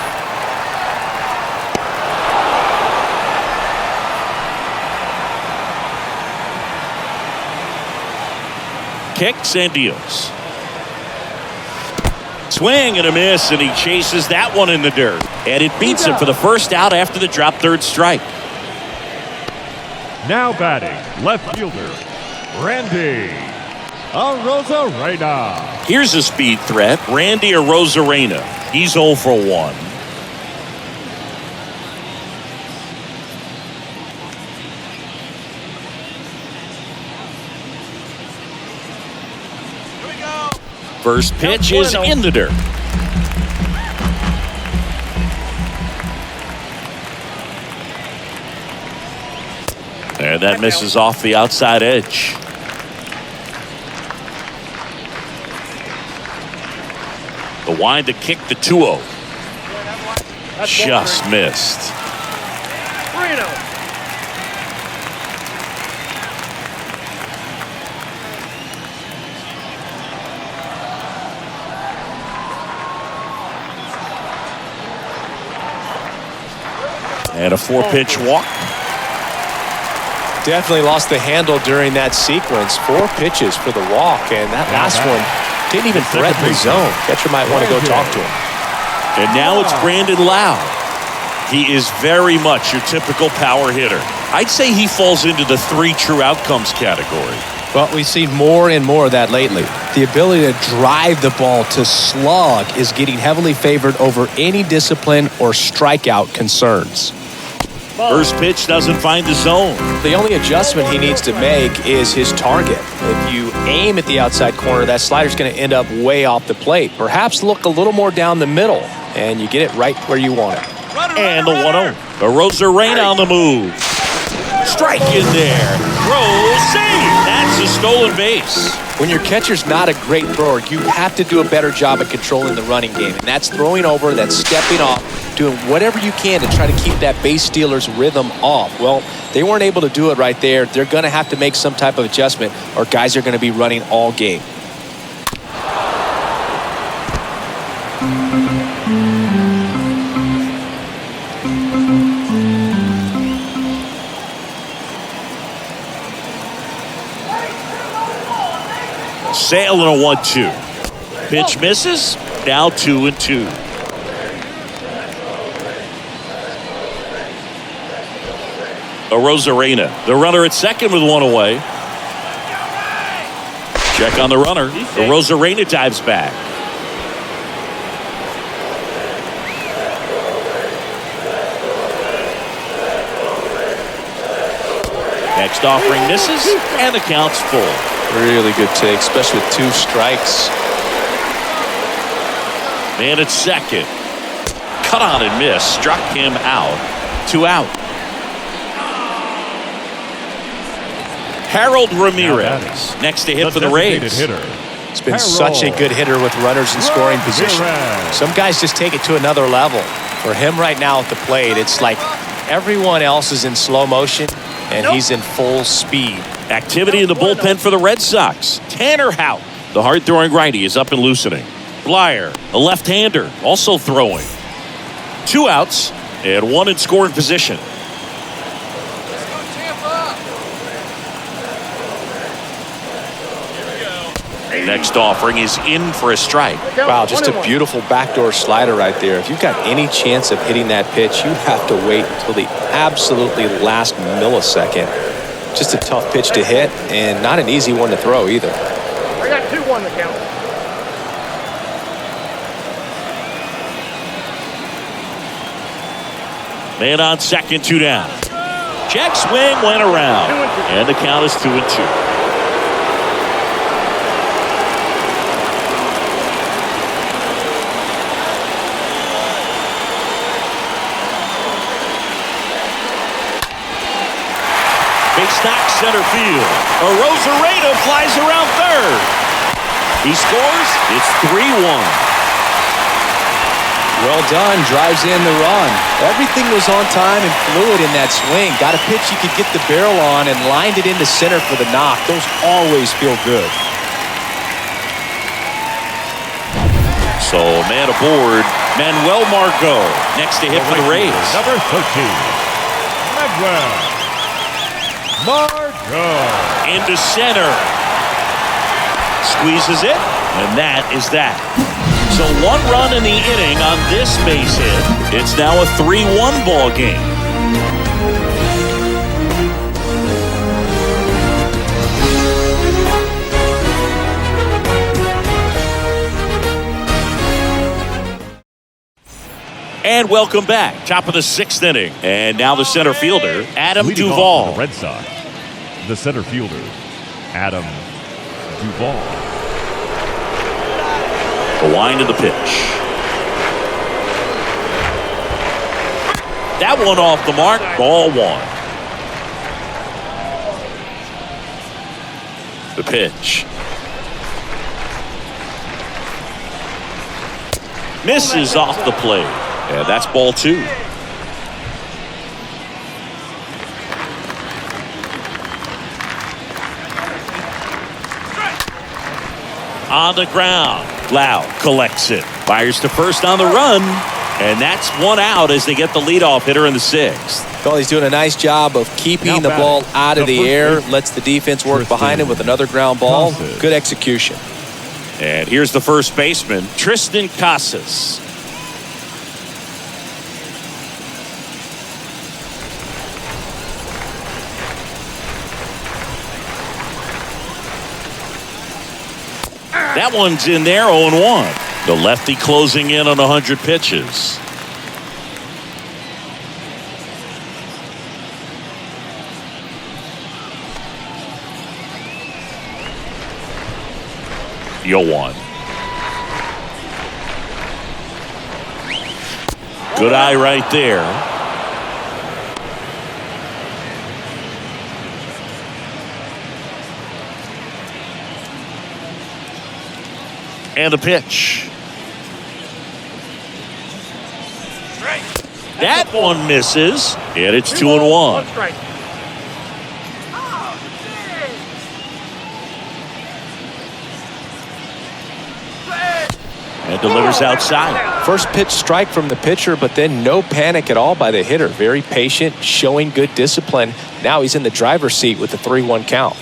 Kicks and deals. Swing and a miss, and he chases that one in the dirt. And it beats him for the first out after the drop 3rd strike. Now batting, left fielder, Randy Arozarena. Here's a speed threat, Randy Arozarena. He's 0 for 1. First pitch is in the dirt. And that misses off the outside edge. The wind to kick the 2-0. Just missed. 3-0. And a 4-pitch walk. Definitely lost the handle during that sequence. 4 pitches for the walk, and that last one didn't even threaten the zone. Catcher might want to go talk to him. And now it's Brandon Lau. He is very much your typical power hitter. I'd say he falls into the 3 true outcomes category. Well, we've seen more and more of that lately. The ability to drive the ball to slug is getting heavily favored over any discipline or strikeout concerns. First pitch doesn't find the zone. The only adjustment he needs to make is his target. If you aim at the outside corner, that slider's going to end up way off the plate. Perhaps look a little more down the middle, and you get it right where you want it. And the 1-0. Arozarena on the move. Strike in there. Throw, save. That's a stolen base. When your catcher's not a great thrower, you have to do a better job at controlling the running game. And that's throwing over, that's stepping off, doing whatever you can to try to keep that base stealer's rhythm off. Well, they weren't able to do it right there. They're going to have to make some type of adjustment, or guys are going to be running all game. Sale and a 1-2. Pitch misses. Now 2-2. Rosarena, the runner at second with one away. Check on the runner. Rosarena dives back. Next offering misses, and the count's full. Really good take, especially with 2 strikes. Man at second. Cut on and miss. Struck him out. 2 out. Harold Ramirez next to hit for the Rays. It's been such a good hitter with runners in scoring position. Some guys just take it to another level. For him right now at the plate, it's like everyone else is in slow motion and he's in full speed. Activity in the bullpen for the Red Sox. Tanner Houck, the hard-throwing righty, is up and loosening. Blyer, a left-hander, also throwing. 2 outs and 1 in scoring position. Next offering is in for a strike. Wow, just a beautiful backdoor slider right there. If you've got any chance of hitting that pitch, you have to wait until the absolutely last millisecond. Just a tough pitch to hit and not an easy one to throw either. I got 2-1 the count. Man on second, 2 down. Check swing went around, and the count is 2-2. Big stock center field. Rosarena flies around third. He scores. It's 3-1. Well done. Drives in the run. Everything was on time and fluid in that swing. Got a pitch you could get the barrel on and lined it into center for the knock. Those always feel good. So man aboard. Manuel Margot next to hit for the Rays. Number 13, Manuel Margot. Into center. Squeezes it, and that is that. So 1 run in the inning on this base hit. It's now a 3-1 ball game. And welcome back. Top of the 6th inning. And now the center fielder, Adam Leading Duvall. off for the Red Sox, the center fielder, Adam Duvall. The wind of the pitch. That one off the mark. Ball 1. The pitch. Misses off the plate. And that's ball 2. On the ground. Lau collects it. Fires to first on the run. And that's 1 out as they get the leadoff hitter in the 6th. Well, he's doing a nice job of keeping the ball out of the air. Lets the defense work behind him with another ground ball. Good execution. And here's the first baseman, Tristan Casas. That one's in there, 0-1. The lefty closing in on 100 pitches. Yoan. Good eye right there. And a pitch. That one misses, and it's 2-1. And delivers outside. First pitch strike from the pitcher, but then no panic at all by the hitter. Very patient, showing good discipline. Now he's in the driver's seat with the 3-1 count.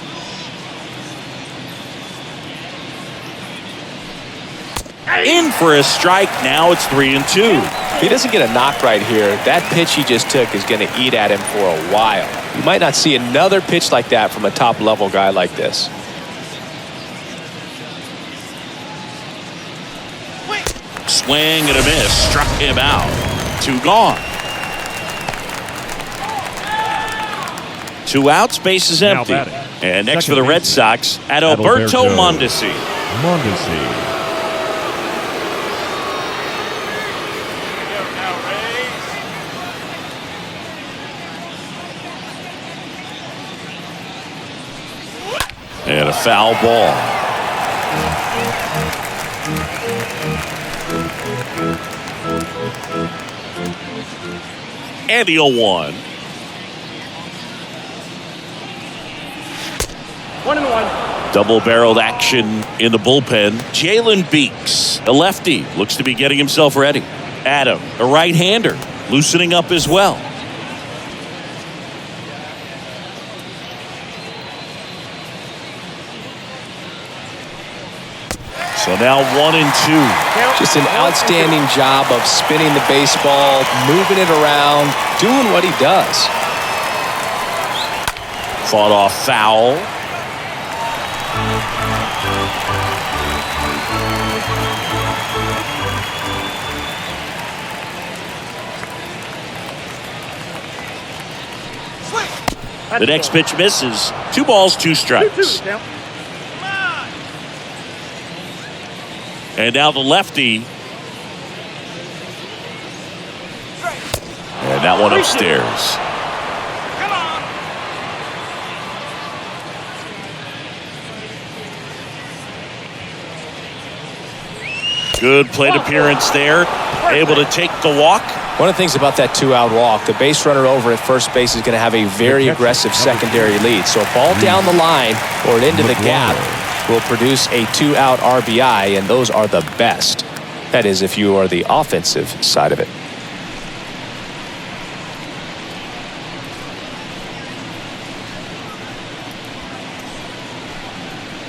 for a strike. Now it's 3-2. If he doesn't get a knock right here, that pitch he just took is going to eat at him for a while. You might not see another pitch like that from a top-level guy like this. Swing and a miss. Struck him out. 2 gone. 2 outs. Base is empty. And next for the Red Sox, Adalberto Mondesi. And a foul ball. And the 0-1. 1-1. Double-barreled action in the bullpen. Jalen Beeks, a lefty, looks to be getting himself ready. Adam, a right-hander, loosening up as well. So now 1-2. Just an outstanding job of spinning the baseball, moving it around, doing what he does. Fought off foul. The next pitch misses. 2 balls, 2 strikes. And now the lefty. And that one upstairs. Good plate appearance there. Able to take the walk. One of the things about that 2-out walk, the base runner over at first base is going to have a very aggressive secondary lead. So a ball down the line or into the gap will produce a 2-out RBI, and those are the best. That is, if you are the offensive side of it.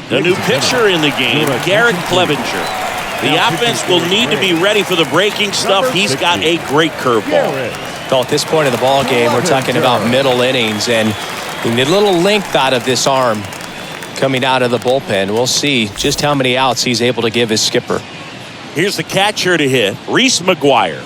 The new pitcher in the game, Garrett Clevenger. The offense will need to be ready for the breaking stuff. He's got a great curveball. Well, at this point of the ball game, we're talking about middle innings, and we need a little length out of this arm coming out of the bullpen. We'll see just how many outs he's able to give his skipper. Here's the catcher to hit, Reese McGuire.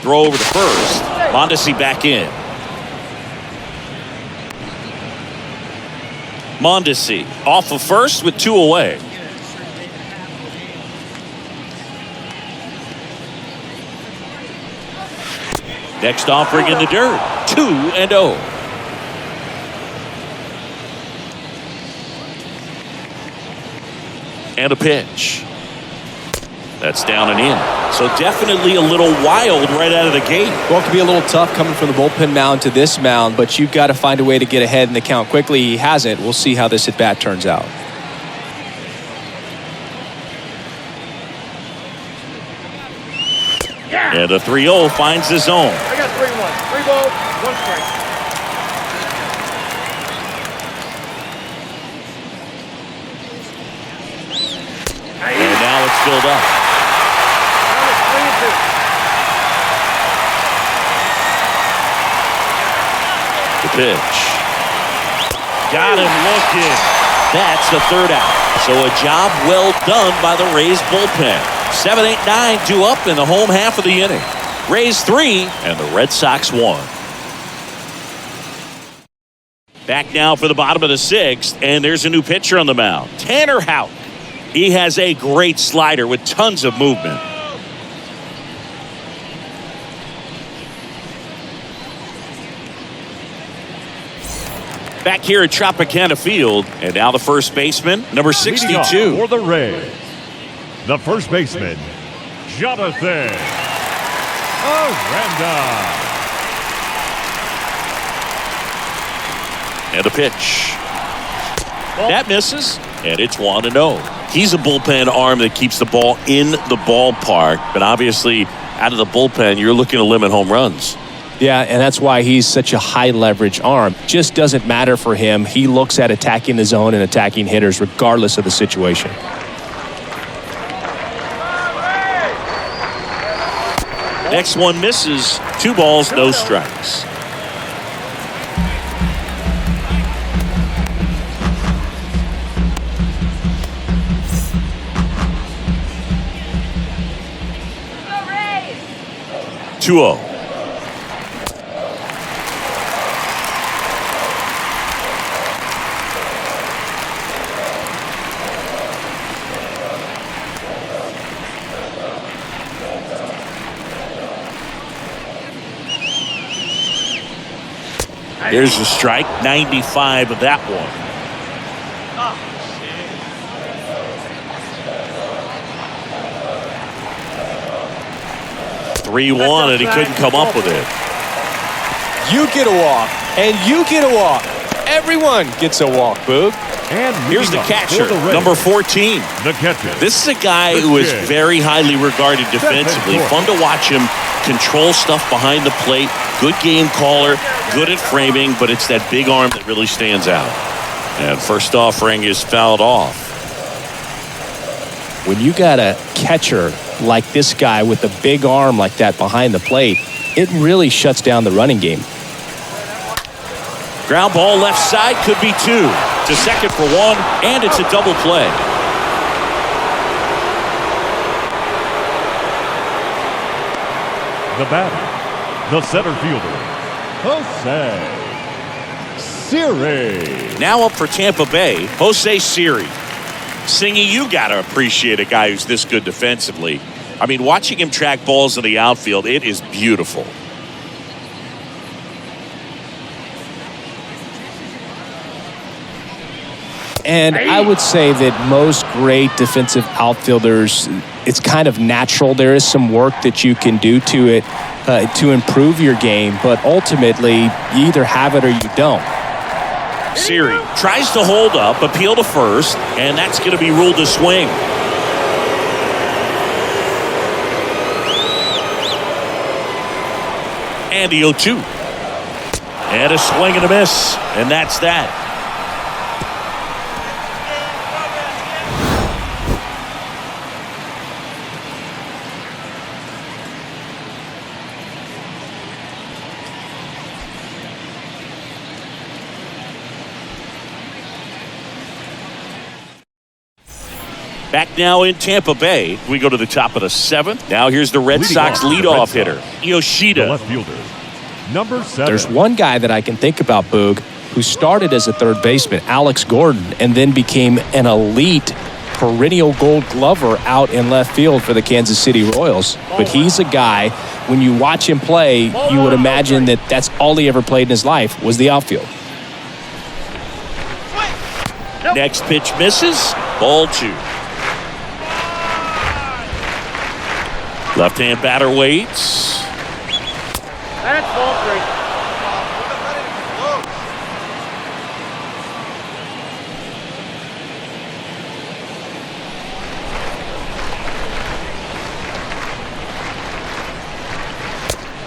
Throw over to first. Mondesi back in. Mondesi off of first with 2 away. Next offering in the dirt. 2-0. And a pitch. That's down and in. So definitely a little wild right out of the gate. Well, it could be a little tough coming from the bullpen mound to this mound, but you've got to find a way to get ahead in the count quickly. He hasn't. We'll see how this at-bat turns out. And the 3-0 finds the zone. I got 3-1. 3 balls, 1 strike. And now it's filled up. The pitch. Got him looking. That's the 3rd out. So a job well done by the Rays bullpen. 7-8-9 due up in the home half of the inning. Rays 3 and the Red Sox 1. Back now for the bottom of the 6th, and there's a new pitcher on the mound, Tanner Houck. He has a great slider with tons of movement. Back here at Tropicana Field, and now the first baseman, number 62. For the Rays, the first baseman, Jonathan And a pitch. That misses, and it's 1-0. He's a bullpen arm that keeps the ball in the ballpark, but obviously out of the bullpen, you're looking to limit home runs. Yeah, and that's why he's such a high-leverage arm. Just doesn't matter for him. He looks at attacking the zone and attacking hitters regardless of the situation. Next one misses. 2 balls, no strikes. Two-0. Here's the strike, 95 of that one. (3-1), and he couldn't come up with it. You get a walk, and you get a walk. Everyone gets a walk, Boog. And here's the catcher, number 14. The catcher. This is a guy who is very highly regarded defensively. Fun to watch him control stuff behind the plate. Good game caller, good at framing, but it's that big arm that really stands out. And first offering is fouled off. When you got a catcher like this guy with a big arm like that behind the plate, it really shuts down the running game. Ground ball left side, could be 2. To second for 1, and it's a double play. The batter, the center fielder, Jose Siri. Now up for Tampa Bay, Jose Siri. Singy, you got to appreciate a guy who's this good defensively. I mean, watching him track balls in the outfield, it is beautiful. And I would say that most great defensive outfielders, it's kind of natural. There is some work that you can do to it to improve your game, but ultimately, you either have it or you don't. Siri tries to hold up, appeal to first, and that's going to be ruled a swing. And the 0-2. And a swing and a miss, and that's that. Back now in Tampa Bay. We go to the top of the 7th. Now here's the Red Sox leadoff hitter, Yoshida. The left fielder, number 7. There's one guy that I can think about, Boog, who started as a third baseman, Alex Gordon, and then became an elite perennial gold glover out in left field for the Kansas City Royals. But he's a guy, when you watch him play, you would imagine that that's all he ever played in his life was the outfield. Next pitch misses. Ball 2. Left-hand batter waits. That's ball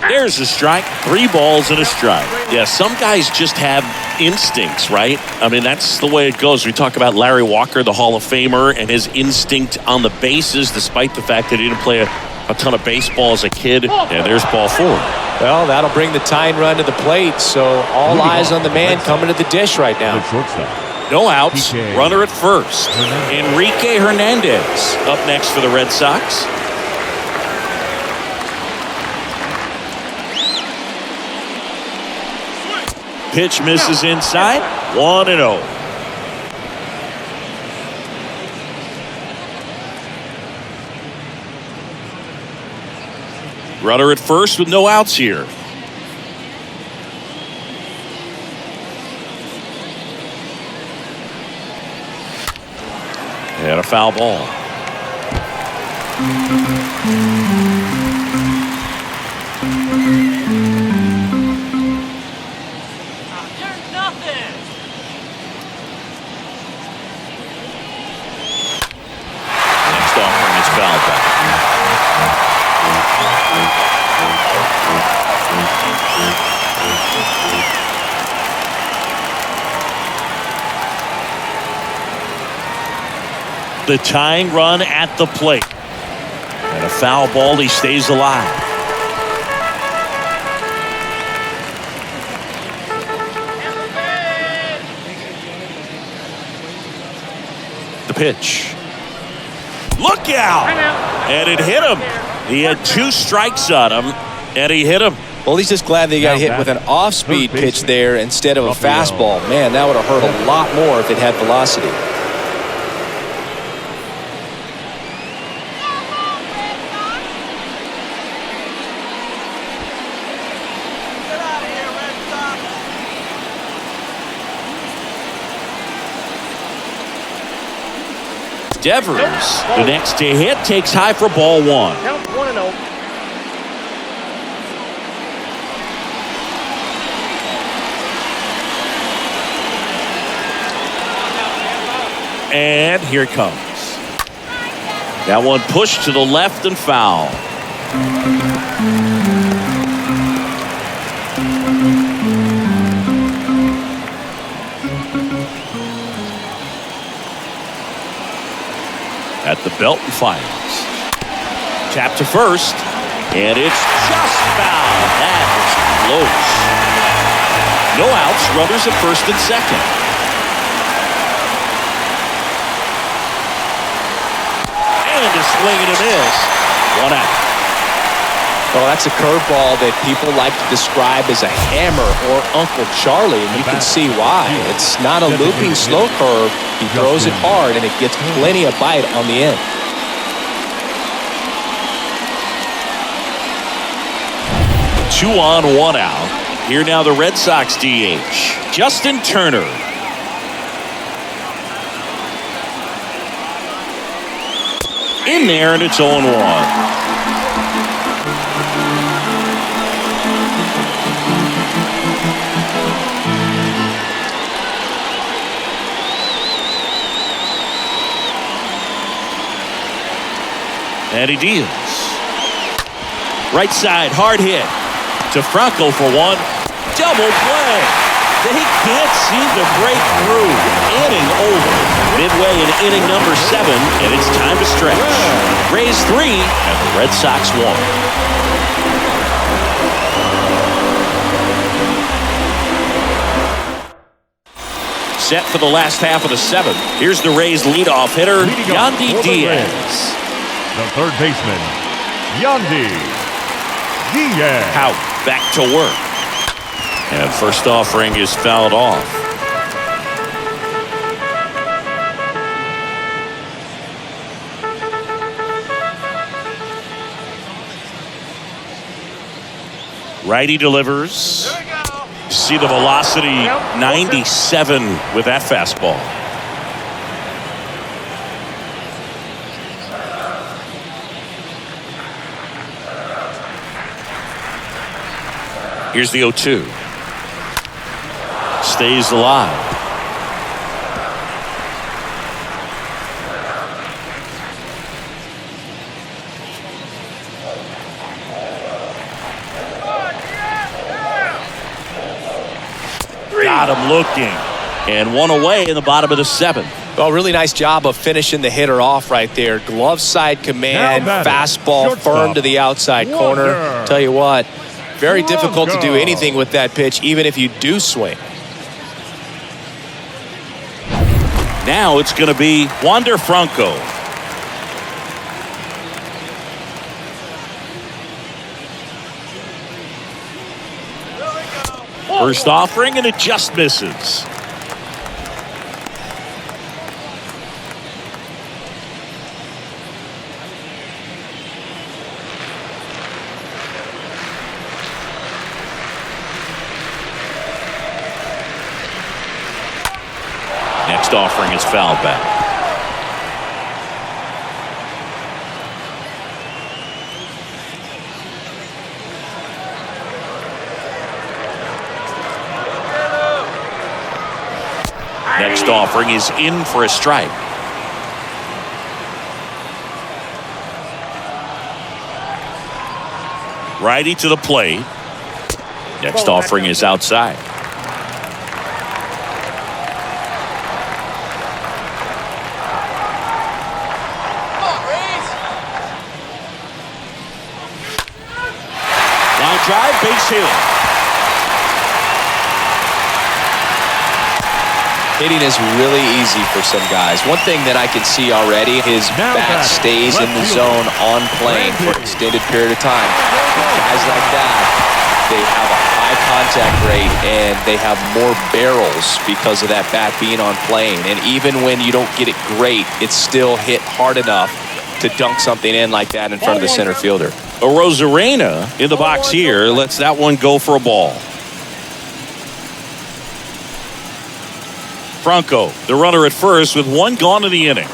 3. There's a strike. 3 balls and a strike. Yeah, some guys just have instincts, right? I mean, that's the way it goes. We talk about Larry Walker, the Hall of Famer, and his instinct on the bases, despite the fact that he didn't play a ton of baseball as a kid. And there's ball 4. Well, that'll bring the tying run to the plate, so all eyes on the man coming to the dish right now. No outs. Runner at first. Enrique Hernandez up next for the Red Sox. Pitch misses inside. 1-0. Runner at first with no outs here. And a foul ball. Next offering is fouled back. The tying run at the plate. And a foul ball, he stays alive. The pitch. Look out! And it hit him. He had 2 strikes on him, and he hit him. Well, he's just glad they got hit with an off-speed pitch there instead of a fastball. Man, that would have hurt a lot more if it had velocity. Devers, the next to hit, takes high for ball 1. Count 1-0. And here it comes. That one pushed to the left and foul. At the belt and fires. Tap to first. And it's just foul. That is close. No outs. Runners at first and second. And a swing and a miss. 1 out. Well, that's a curveball that people like to describe as a hammer or Uncle Charlie, and you can see why. It's not a looping slow curve. He throws it hard, and it gets plenty of bite on the end. Two on, 1 out. Here now the Red Sox DH, Justin Turner. In there, and it's 0-1. And he deals. Right side, hard hit to Franco for 1. Double play. They can't seem to break through. Inning over. Midway in inning number 7, and it's time to stretch. Rays 3, and the Red Sox 1. Set for the last half of the 7th. Here's the Rays leadoff hitter, Yandy Diaz. The third baseman, Yandy Diaz. Out, back to work. And first offering is fouled off. Righty delivers. See the velocity, 97 with that fastball. Here's the 0-2. Stays alive. Got him looking. And 1 away in the bottom of the 7th. Well, really nice job of finishing the hitter off right there. Glove side command, fastball firm to the outside corner. Tell you what, very difficult to do anything with that pitch, even if you do swing. Now it's going to be Wander Franco. First offering, and it just misses. Next offering is fouled back. Next offering is in for a strike. Righty to the plate. Next offering is outside. Line drive, base hit. Hitting is really easy for some guys. One thing that I can see already, his bat stays in the zone on plane for an extended period of time. Guys like that, they have a high contact rate and they have more barrels because of that bat being on plane. And even when you don't get it great, it's still hit hard enough to dunk something in like that in front of the center fielder. Rosarena in the box here lets that one go for a ball. Franco, the runner at first with one gone in the inning.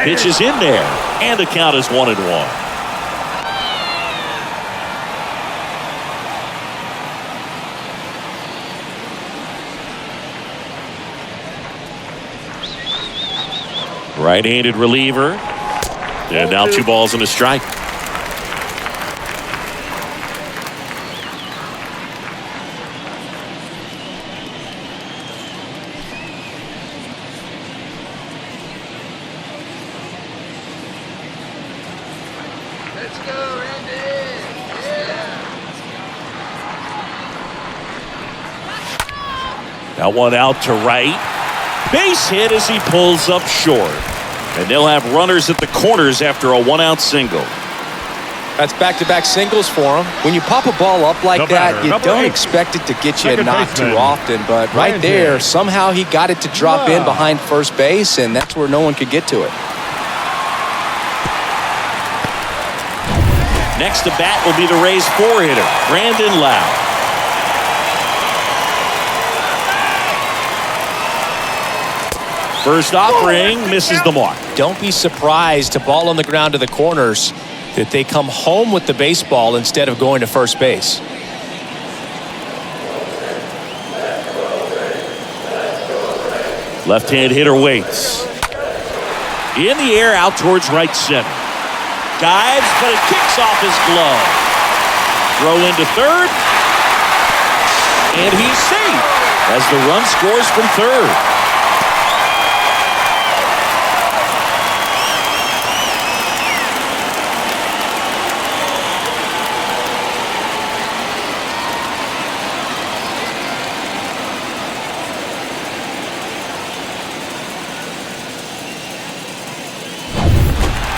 Pitch is in there, and the count is 1-1. Right-handed reliever, and now 2 balls and a strike. That one out to right. Base hit as he pulls up short. And they'll have runners at the corners after a 1-out single. That's back-to-back singles for him. When you pop a ball up like that, you don't expect it to get you a knock too often. But right there, somehow he got it to drop in behind first base, and that's where no one could get to it. Next to bat will be the Rays 4-hitter, Brandon Lau. First offering misses the mark. Don't be surprised to ball on the ground to the corners that they come home with the baseball instead of going to first base. Left-hand hitter waits. In the air out towards right center. Dives, but it kicks off his glove. Throw into third. And he's safe as the run scores from third.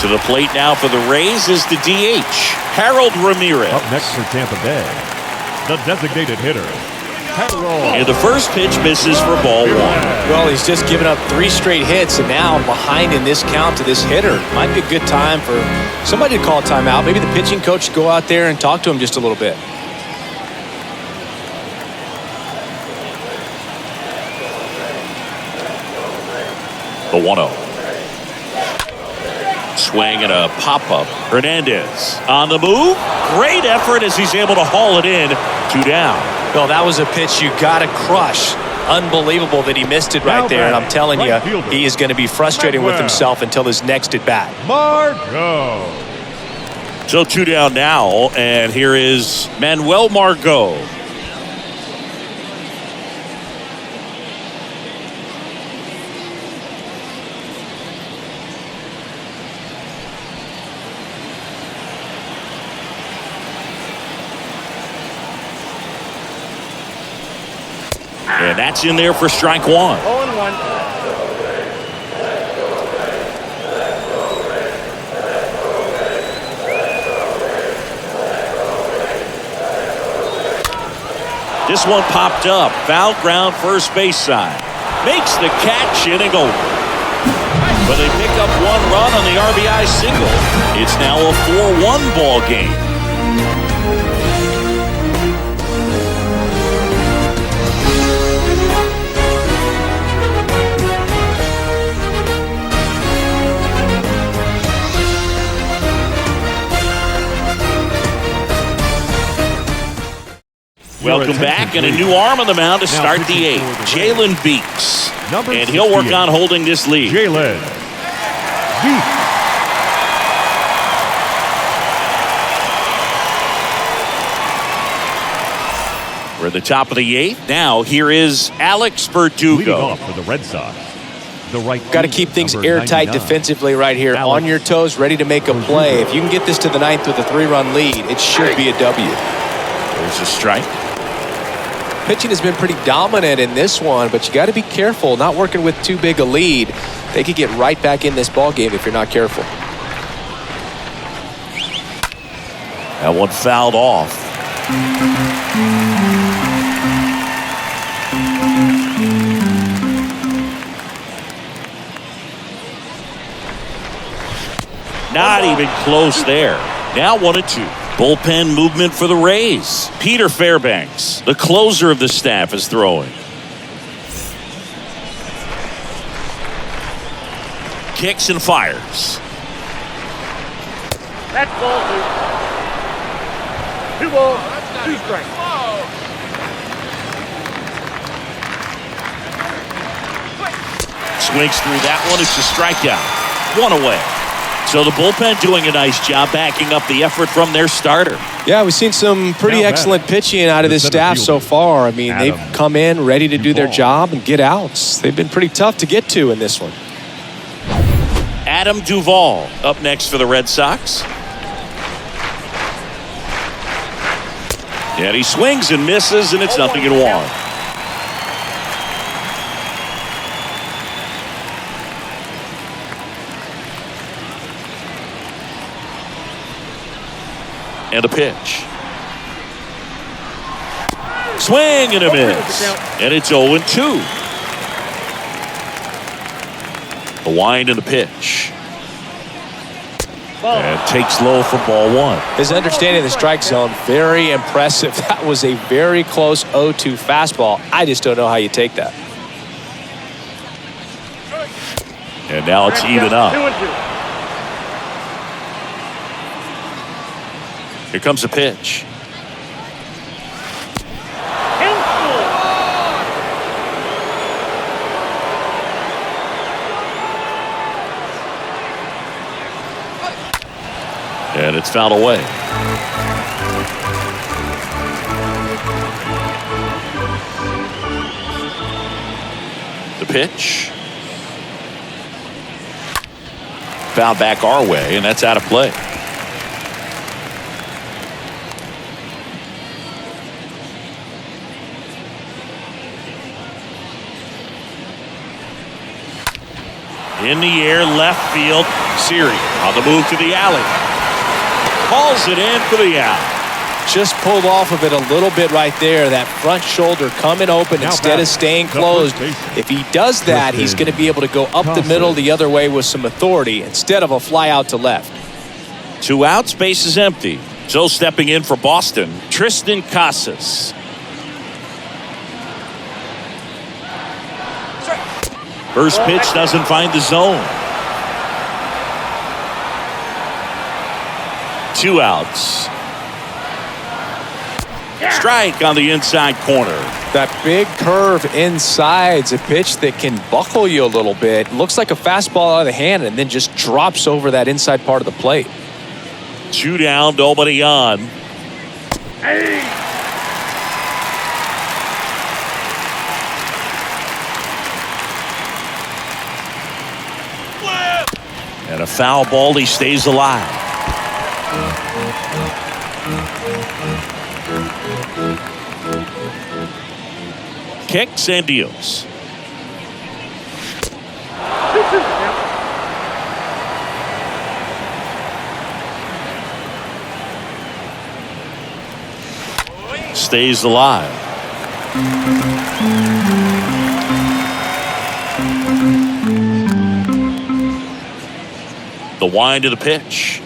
To the plate now for the Rays is the DH, Harold Ramirez. Up next for Tampa Bay, the designated hitter, Harold. And the first pitch misses for ball 1. Well, he's just given up 3 straight hits, and now behind in this count to this hitter. Might be a good time for somebody to call a timeout. Maybe the pitching coach should go out there and talk to him just a little bit. The 1-0. Swing and a pop-up. Hernandez on the move. Great effort as he's able to haul it in. 2 down. Well, that was a pitch you got to crush. Unbelievable that he missed it right there. And I'm telling you, he is going to be frustrated with himself until his next at bat. Margot. So 2 down now, and here is Manuel Margot. And that's in there for strike 1. 0-1. This one popped up. Foul ground first base side. Makes the catch, inning over. But they pick up 1 run on the RBI single. It's now a 4-1 ball game. Welcome back, and a new arm on the mound to start the eighth. Jalen Beeks. And he'll work on holding this lead. Jalen Beeks. We're at the top of the eighth. Now, here is Alex Verdugo. Leading off for the Red Sox. Got to keep things airtight defensively right here. On your toes, ready to make a play. If you can get this to the ninth with a 3-run lead, it should be a W. There's a strike. Pitching has been pretty dominant in this one, but you got to be careful. Not working with too big a lead. They could get right back in this ball game if you're not careful. That one fouled off. Not even close there. Now 1-2. Bullpen movement for the Rays. Peter Fairbanks, the closer of the staff, is throwing. Kicks and fires. That's ball 2. 2 balls, 2 strikes. Swings through that one. It's a strikeout. 1 away. So the bullpen doing a nice job backing up the effort from their starter. Yeah, we've seen some pretty excellent pitching out of this staff so far. I mean, they've come in ready to do their job and get outs. They've been pretty tough to get to in this one. Adam Duvall up next for the Red Sox. And he swings and misses, and it's 0-1. And a pitch. Swing and a miss. And it's 0-2. The wind and the pitch. And takes low for ball 1. His understanding of the strike zone, very impressive. That was a very close 0-2 fastball. I just don't know how you take that. And now it's even up. 2-2. Here comes a pitch. And it's fouled away. The pitch. Fouled back our way, and that's out of play. In the air, left field. Siri on the move to the alley. Calls it in for the out. Just pulled off of it a little bit right there. That front shoulder coming open instead of staying closed. If he does that, he's going to be able to go up the middle the other way with some authority instead of a fly out to left. 2 outs, base is empty. So stepping in for Boston, Tristan Casas. First pitch doesn't find the zone. 2 outs. Strike on the inside corner. That big curve inside's a pitch that can buckle you a little bit. Looks like a fastball out of the hand and then just drops over that inside part of the plate. 2 down, nobody on. And a foul ball, he stays alive. Kicks and deals. Stays alive. The wind of the pitch.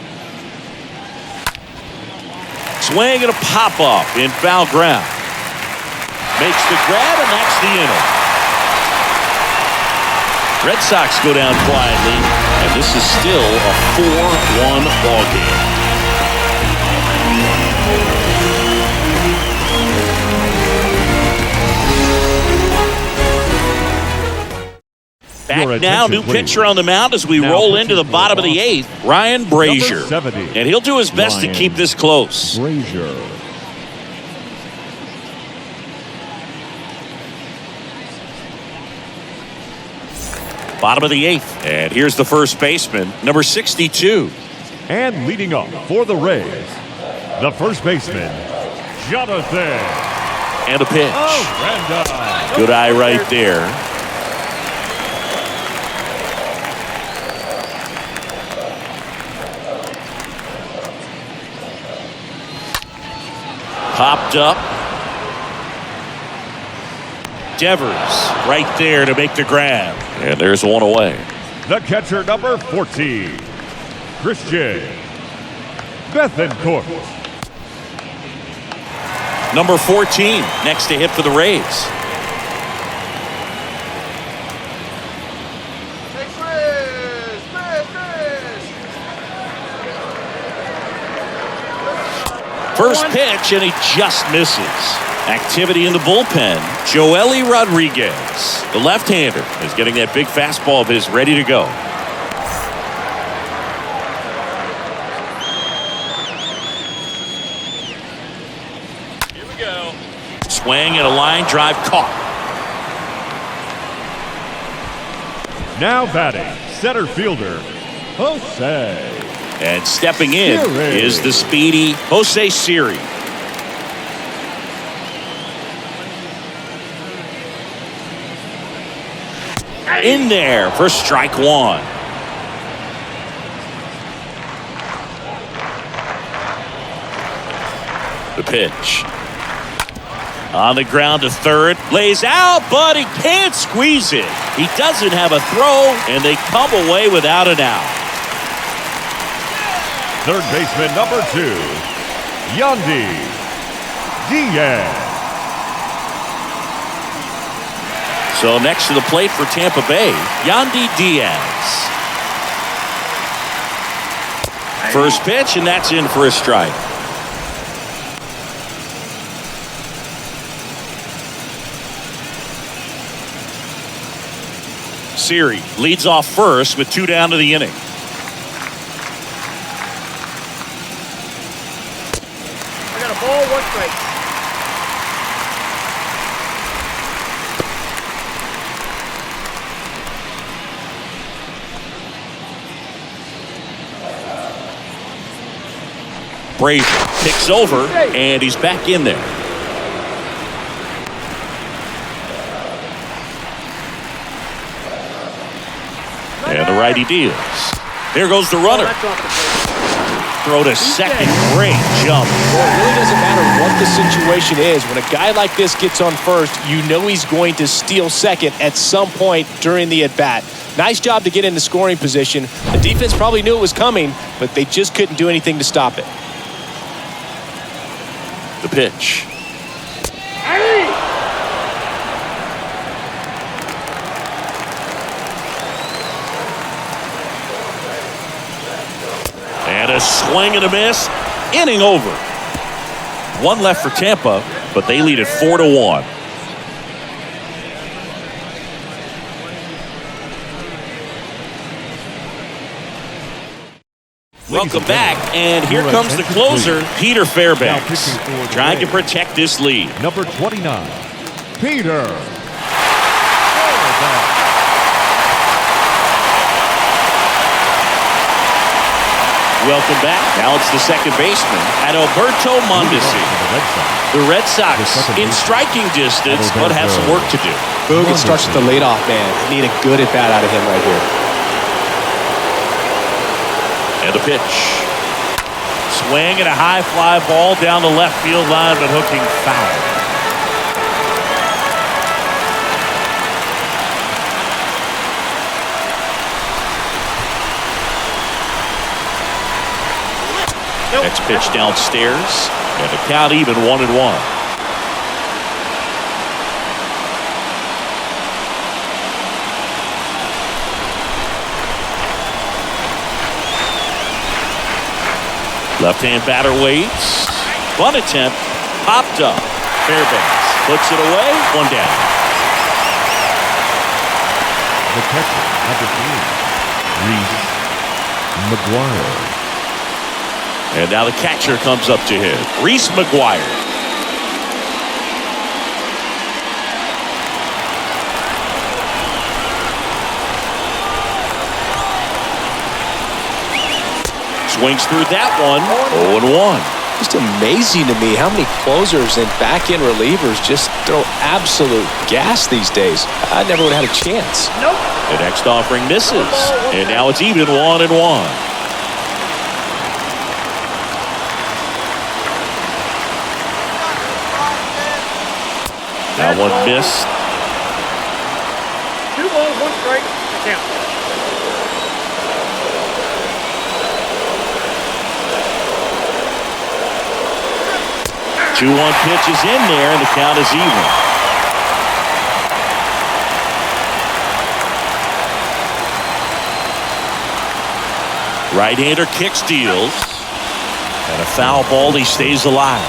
Swing and a pop-up in foul ground. Makes the grab, and that's the inning. Red Sox go down quietly, and this is still a 4-1 ball game. Back now, new pitcher on the mound as we roll into the bottom of the 8th, Ryan Brazier. And he'll do his best to keep this close. Brazier. Bottom of the 8th. And here's the first baseman, number 62. And leading off for the Rays, the first baseman, Jonathan. And a pitch. Oh, good eye right there. Popped up. Devers right there to make the grab. And there's one away. The catcher, number 14, Christian Bethancourt. Number 14, next to hit for the Rays. First pitch, and he just misses. Activity in the bullpen. Joely Rodriguez, the left-hander, is getting that big fastball of his ready to go. Here we go. Swing and a line drive caught. Now batting, center fielder, Jose. And stepping in is the speedy Jose Siri. In there for strike one. The pitch. On the ground to third. Lays out, but he can't squeeze it. He doesn't have a throw, and they come away without an out. Third baseman, number 2, Yandy Diaz. So next to the plate for Tampa Bay, Yandy Diaz. First pitch, and that's in for a strike. Siri leads off first with 2 down to the inning. I got a ball, 1 strike. Brazier picks over, and he's back in there. And the righty deals. There goes the runner. Throw to second. Great jump. Well, it really doesn't matter what the situation is. When a guy like this gets on first, you know he's going to steal second at some point during the at-bat. Nice job to get in the scoring position. The defense probably knew it was coming, but they just couldn't do anything to stop it. The pitch. And a swing and a miss. Inning over. 1 left for Tampa, but they lead it 4-1. Welcome back, and here comes the closer, Peter Fairbanks, trying to protect this lead. Number 29, Peter. Welcome back. Now it's the second baseman, Adalberto Mondesi. The Red Sox in striking distance, but have some work to do. Boog, it starts with the leadoff man. Need a good at-bat out of him right here. And the pitch. Swing and a high fly ball down the left field line, but hooking foul. Next pitch downstairs, and the count even 1-1. Left-hand batter waits. Bunt attempt. Popped up. Fairbanks puts it away. 1 down. The catcher, number 3, Reese McGuire. And now the catcher comes up to hit. Reese McGuire. Swings through that one. 0-1. Just amazing to me how many closers and back-end relievers just throw absolute gas these days. I never would have had a chance. Nope. The next offering misses. And now it's even 1-1. That one missed. 2 balls, 1 strike. Count. 2-1 pitch is in there, and the count is even. Right-hander kick steals. And a foul ball, he stays alive.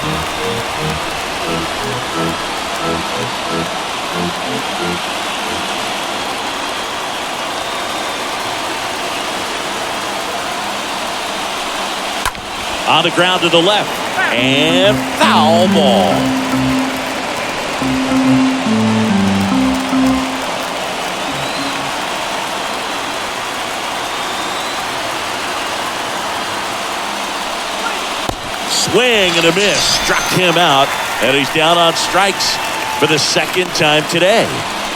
On the ground to the left. And foul ball. Swing and a miss. Struck him out. And he's down on strikes for the second time today.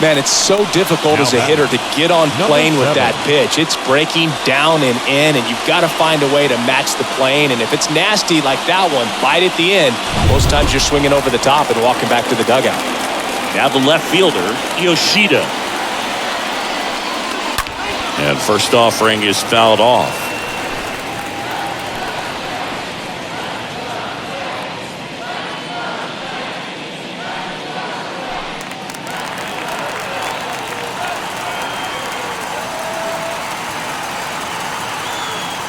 Man, it's so difficult as a hitter to get on plane with that pitch. It's breaking down and in, and you've got to find a way to match the plane. And if it's nasty like that one, bite at the end, most times you're swinging over the top and walking back to the dugout. Now the left fielder, Yoshida. And first offering is fouled off.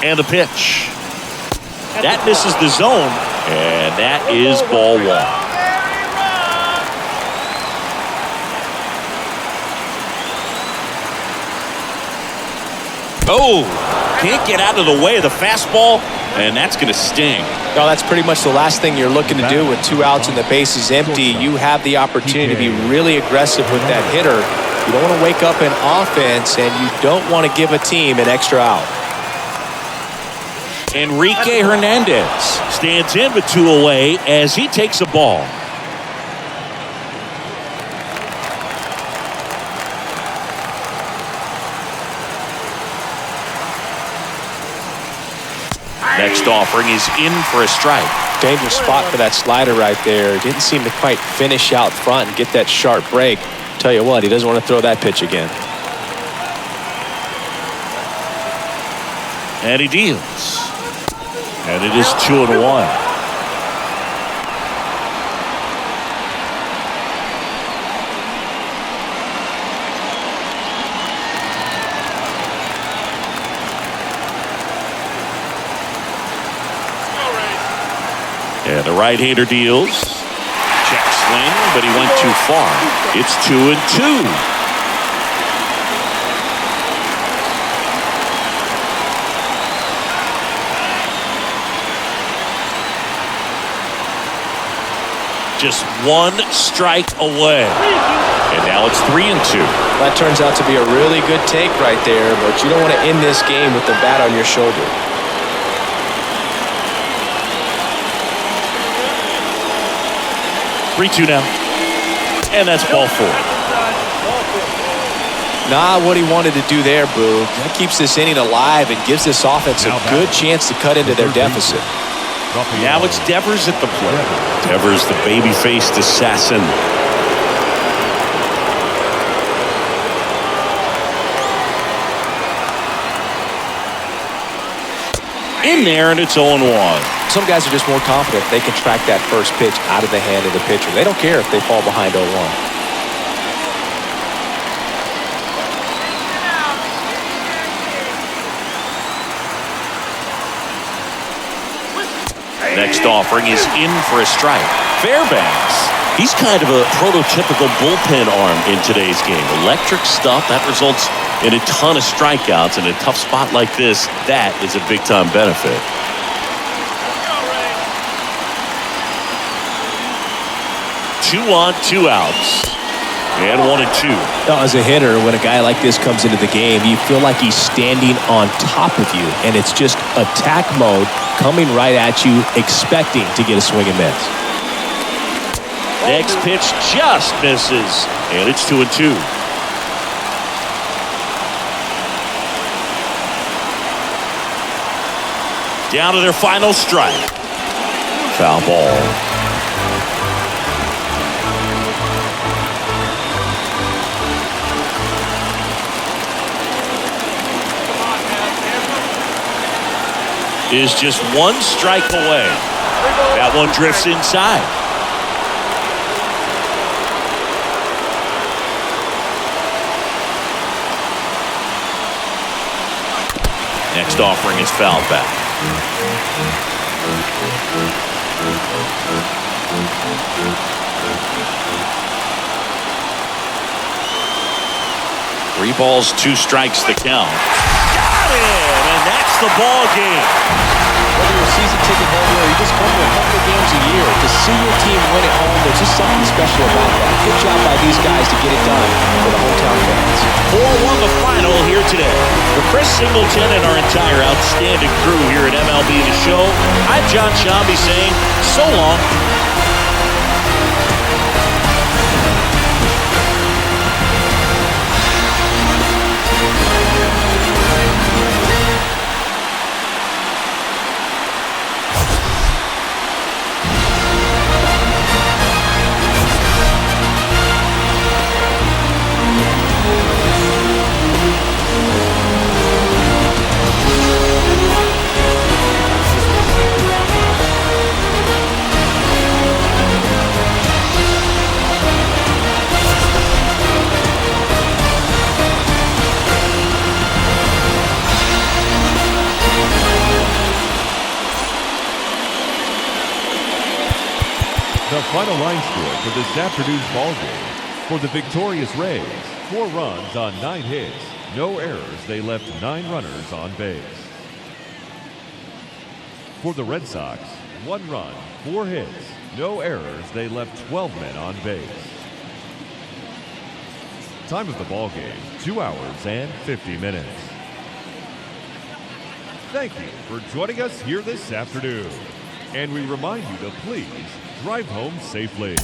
And the pitch. That misses the zone, and that is ball 1. Oh, can't get out of the way of the fastball, and that's going to sting. No, that's pretty much the last thing you're looking to do with 2 outs and the bases empty. You have the opportunity to be really aggressive with that hitter. You don't want to wake up in offense, and you don't want to give a team an extra out. Enrique Hernandez stands in with 2 away as he takes a ball. Next offering is in for a strike. Dangerous spot for that slider right there. Didn't seem to quite finish out front and get that sharp break. Tell you what, he doesn't want to throw that pitch again. And he deals. And it is 2-1. And the right-hander deals. Check swing, but he went too far. It's 2-2. Just 1 strike away. And now it's 3-2. That turns out to be a really good take right there, but you don't want to end this game with the bat on your shoulder. Three-two now. And that's ball 4. Not what he wanted to do there, Boo. That keeps this inning alive and gives this offense a good chance to cut into their deficit. Now it's Devers at the plate. Devers, the baby-faced assassin. In there, and it's 0-1. Some guys are just more confident they can track that first pitch out of the hand of the pitcher. They don't care if they fall behind 0-1. Next offering is in for a strike. Fairbanks, he's kind of a prototypical bullpen arm in today's game. Electric stuff that results in a ton of strikeouts. In a tough spot like this, that is a big-time benefit. 2 on, 2 outs. And 1 and 2. Now, as a hitter, when a guy like this comes into the game, you feel like he's standing on top of you, and it's just attack mode coming right at you, expecting to get a swing and miss. Next pitch just misses, and it's 2 and 2. Down to their final strike. Foul ball. Is just 1 strike away. That one drifts inside. Next offering is fouled back. Three balls, 2 strikes the count. Got it! And that's the ball game. Whether you're a season ticket holder or you just come to a couple of games a year, to see your team win at home, there's just something special about that. Good job by these guys to get it done for the hometown fans. 4-1 the final here today. For Chris Singleton and our entire outstanding crew here at MLB The Show, I'm John Shambi saying so long. The final line score for this afternoon's ball game. For the victorious Rays, 4 runs on 9 hits, no errors. They left 9 runners on base. For the Red Sox, 1 run, 4 hits, no errors. They left 12 men on base. Time of the ball game, 2 hours and 50 minutes. Thank you for joining us here this afternoon. And we remind you to please drive home safely.